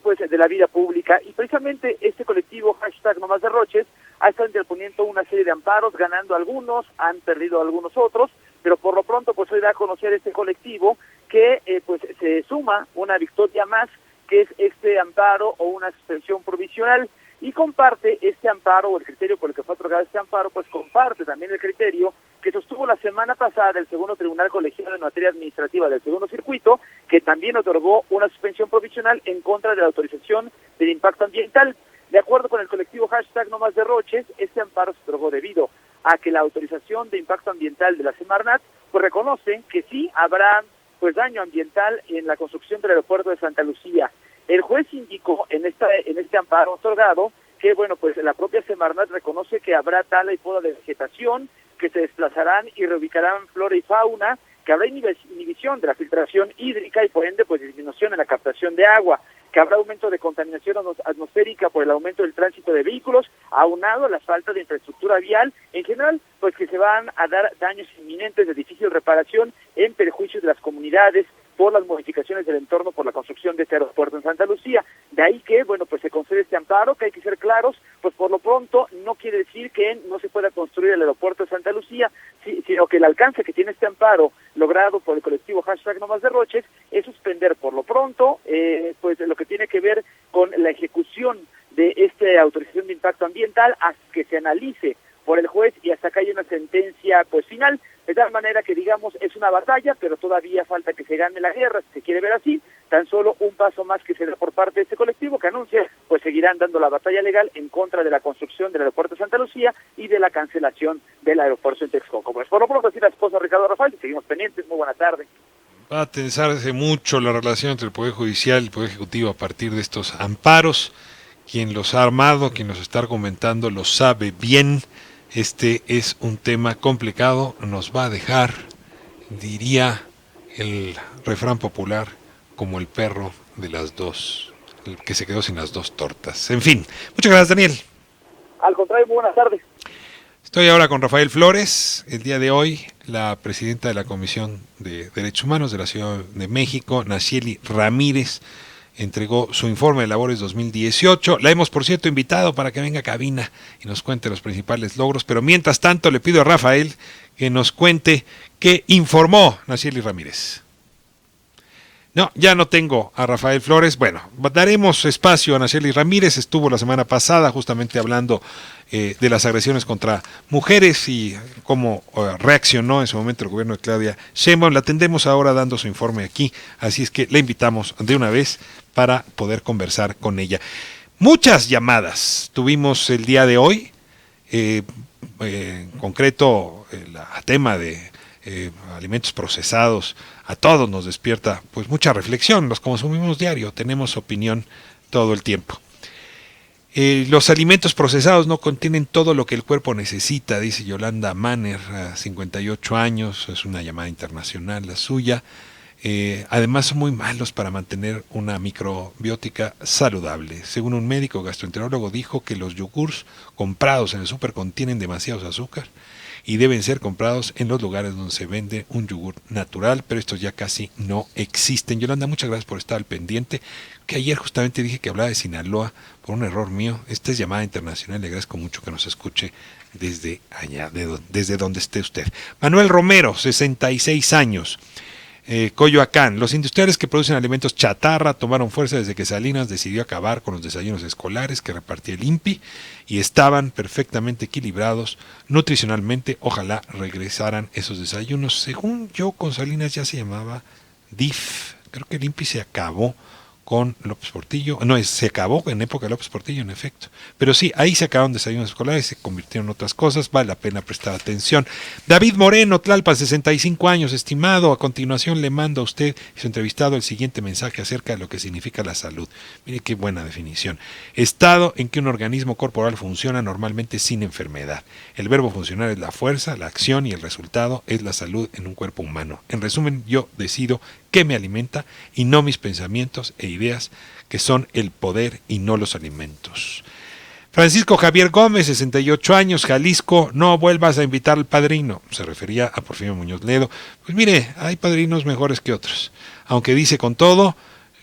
pues de la vida pública. Y precisamente este colectivo, #No Más Derroches, ha estado interponiendo una serie de amparos, ganando algunos, han perdido algunos otros, pero por lo pronto pues hoy da a conocer este colectivo que pues se suma una victoria más, que es este amparo o una suspensión provisional, y comparte este amparo, o el criterio por el que fue otorgado este amparo, pues comparte también el criterio que sostuvo la semana pasada el segundo Tribunal Colegiado en Materia Administrativa del Segundo Circuito, que también otorgó una suspensión provisional en contra de la autorización del impacto ambiental. De acuerdo con el colectivo #No Más Derroches, este amparo se otorgó debido a que la autorización de impacto ambiental de la Semarnat pues reconoce que sí habrá pues daño ambiental en la construcción del aeropuerto de Santa Lucía. El juez indicó en este amparo otorgado que bueno, pues la propia Semarnat reconoce que habrá tala y poda de vegetación, que se desplazarán y reubicarán flora y fauna, que habrá inhibición de la filtración hídrica y por ende pues disminución en la captación de agua, que habrá aumento de contaminación atmosférica por el aumento del tránsito de vehículos, aunado a la falta de infraestructura vial. En general, pues que se van a dar daños inminentes de difícil reparación en perjuicio de las comunidades por las modificaciones del entorno por la construcción de este aeropuerto en Santa Lucía. De ahí que, bueno, pues se concede este amparo, que hay que ser claros, pues por lo pronto no quiere decir que no se pueda construir el aeropuerto de Santa Lucía, sino que el alcance que tiene este amparo logrado por el colectivo #No Más Derroches es suspender por lo pronto pues lo que tiene que ver con la ejecución de esta autorización de impacto ambiental hasta que se analice por el juez y hasta que haya una sentencia pues final, de tal manera que digamos es una batalla, pero todavía falta que se gane la guerra, si se quiere ver así, tan solo un paso más que se da por parte de este colectivo que anuncia, pues seguirán dando la batalla legal en contra de la construcción del aeropuerto de Santa Lucía y de la cancelación del aeropuerto en Texcoco. Pues por lo pronto así las cosas, Ricardo, Rafael, seguimos pendientes, muy buena tarde. Va a tensarse mucho la relación entre el Poder Judicial y el Poder Ejecutivo a partir de estos amparos. Quien los ha armado, quien los está argumentando, lo sabe bien. Este es un tema complicado, nos va a dejar, diría el refrán popular, como el perro de las dos, el que se quedó sin las dos tortas. En fin, muchas gracias, Daniel. Al contrario, muy buenas tardes. Estoy ahora con Rafael Flores. El día de hoy, la presidenta de la Comisión de Derechos Humanos de la Ciudad de México, Nacieli Ramírez, entregó su informe de labores 2018. La hemos, por cierto, invitado para que venga a cabina y nos cuente los principales logros, pero mientras tanto le pido a Rafael que nos cuente qué informó Nacieli Ramírez. No, ya no tengo a Rafael Flores. Bueno, daremos espacio a Nacieli Ramírez. Estuvo la semana pasada justamente hablando de las agresiones contra mujeres y cómo reaccionó en su momento el gobierno de Claudia Sheinbaum. La atendemos ahora dando su informe aquí, así es que la invitamos de una vez para poder conversar con ella. Muchas llamadas tuvimos el día de hoy, en concreto el tema de alimentos procesados. A todos nos despierta pues mucha reflexión, los consumimos diario, tenemos opinión todo el tiempo. Los alimentos procesados no contienen todo lo que el cuerpo necesita, dice Yolanda Manner, a 58 años, es una llamada internacional la suya. Además son muy malos para mantener una microbiótica saludable. Según un médico gastroenterólogo dijo que los yogurts comprados en el súper contienen demasiados azúcar y deben ser comprados en los lugares donde se vende un yogur natural, pero estos ya casi no existen. Yolanda, muchas gracias por estar al pendiente, que ayer justamente dije que hablaba de Sinaloa por un error mío. Esta es llamada internacional, le agradezco mucho que nos escuche desde allá, desde donde esté usted. Manuel Romero, 66 años, Coyoacán. Los industriales que producen alimentos chatarra tomaron fuerza desde que Salinas decidió acabar con los desayunos escolares que repartía el INPI y estaban perfectamente equilibrados nutricionalmente. Ojalá regresaran esos desayunos. Según yo, con Salinas ya se llamaba DIF. Creo que el INPI se acabó con López Portillo. No, se acabó en época de López Portillo, en efecto. Pero sí, ahí se acabaron desayunos escolares, se convirtieron en otras cosas, vale la pena prestar atención. David Moreno, Tlalpan, 65 años, estimado, a continuación le mando a usted y su entrevistado el siguiente mensaje acerca de lo que significa la salud. Mire qué buena definición. Estado en que un organismo corporal funciona normalmente sin enfermedad. El verbo funcionar es la fuerza, la acción y el resultado es la salud en un cuerpo humano. En resumen, yo decido qué me alimenta y no mis pensamientos e ideas, que son el poder y no los alimentos. Francisco Javier Gómez, 68 años, Jalisco, no vuelvas a invitar al padrino. Se refería a Porfirio Muñoz Ledo. Pues mire, hay padrinos mejores que otros. Aunque dice con todo,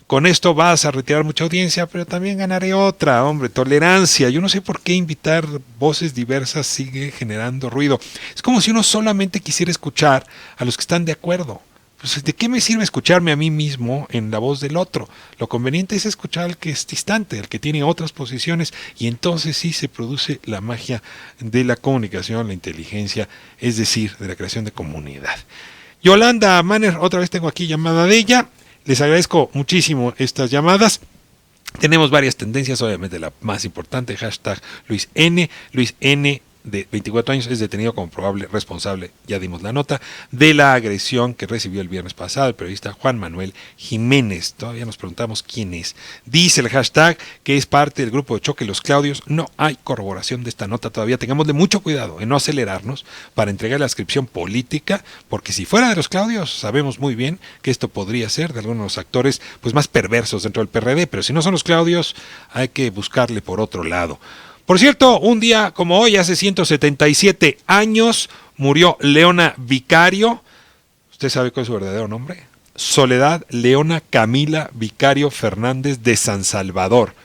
con esto vas a retirar mucha audiencia, pero también ganaré otra, hombre, tolerancia. Yo no sé por qué invitar voces diversas sigue generando ruido. Es como si uno solamente quisiera escuchar a los que están de acuerdo. Pues, ¿de qué me sirve escucharme a mí mismo en la voz del otro? Lo conveniente es escuchar al que es distante, al que tiene otras posiciones, y entonces sí se produce la magia de la comunicación, la inteligencia, es decir, de la creación de comunidad. Yolanda Manner, otra vez tengo aquí llamada de ella. Les agradezco muchísimo estas llamadas. Tenemos varias tendencias, obviamente la más importante, hashtag Luis N. Luis N. de 24 años es detenido como probable responsable, ya dimos la nota, de la agresión que recibió el viernes pasado el periodista Juan Manuel Jiménez. Todavía nos preguntamos quién es. Dice el hashtag que es parte del grupo de choque Los Claudios. No hay corroboración de esta nota todavía. Tengámosle mucho cuidado en no acelerarnos para entregar la descripción política, porque si fuera de Los Claudios, sabemos muy bien que esto podría ser de algunos de los actores pues más perversos dentro del PRD, pero si no son Los Claudios, hay que buscarle por otro lado. Por cierto, un día como hoy, hace 177 años, murió Leona Vicario. ¿Usted sabe cuál es su verdadero nombre? Soledad Leona Camila Vicario Fernández de San Salvador.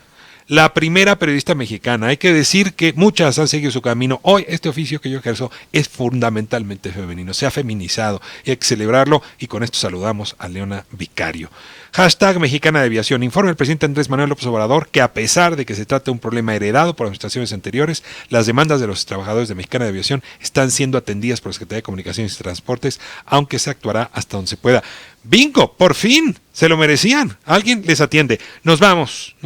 La primera periodista mexicana. Hay que decir que muchas han seguido su camino. Hoy este oficio que yo ejerzo es fundamentalmente femenino. Se ha feminizado y hay que celebrarlo, y con esto saludamos a Leona Vicario. Hashtag Mexicana de Aviación. Informa el presidente Andrés Manuel López Obrador que a pesar de que se trata de un problema heredado por administraciones anteriores, las demandas de los trabajadores de Mexicana de Aviación están siendo atendidas por la Secretaría de Comunicaciones y Transportes, aunque se actuará hasta donde se pueda. ¡Bingo! ¡Por fin! Se lo merecían. Alguien les atiende. Nos vamos.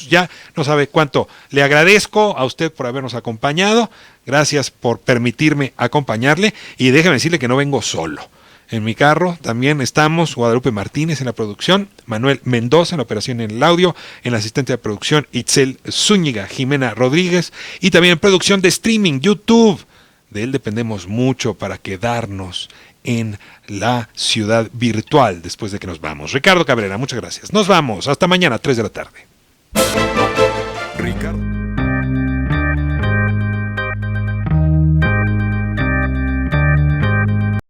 Ya no sabe cuánto. Le agradezco a usted por habernos acompañado. Gracias por permitirme acompañarle. Y déjeme decirle que no vengo solo. En mi carro también estamos Guadalupe Martínez en la producción, Manuel Mendoza en la operación en el audio, en la asistente de producción Itzel Zúñiga, Jimena Rodríguez, y también en producción de streaming YouTube. De él dependemos mucho para quedarnos en la ciudad virtual después de que nos vamos. Ricardo Cabrera, muchas gracias. Nos vamos. Hasta mañana, 3 de la tarde. Ricardo.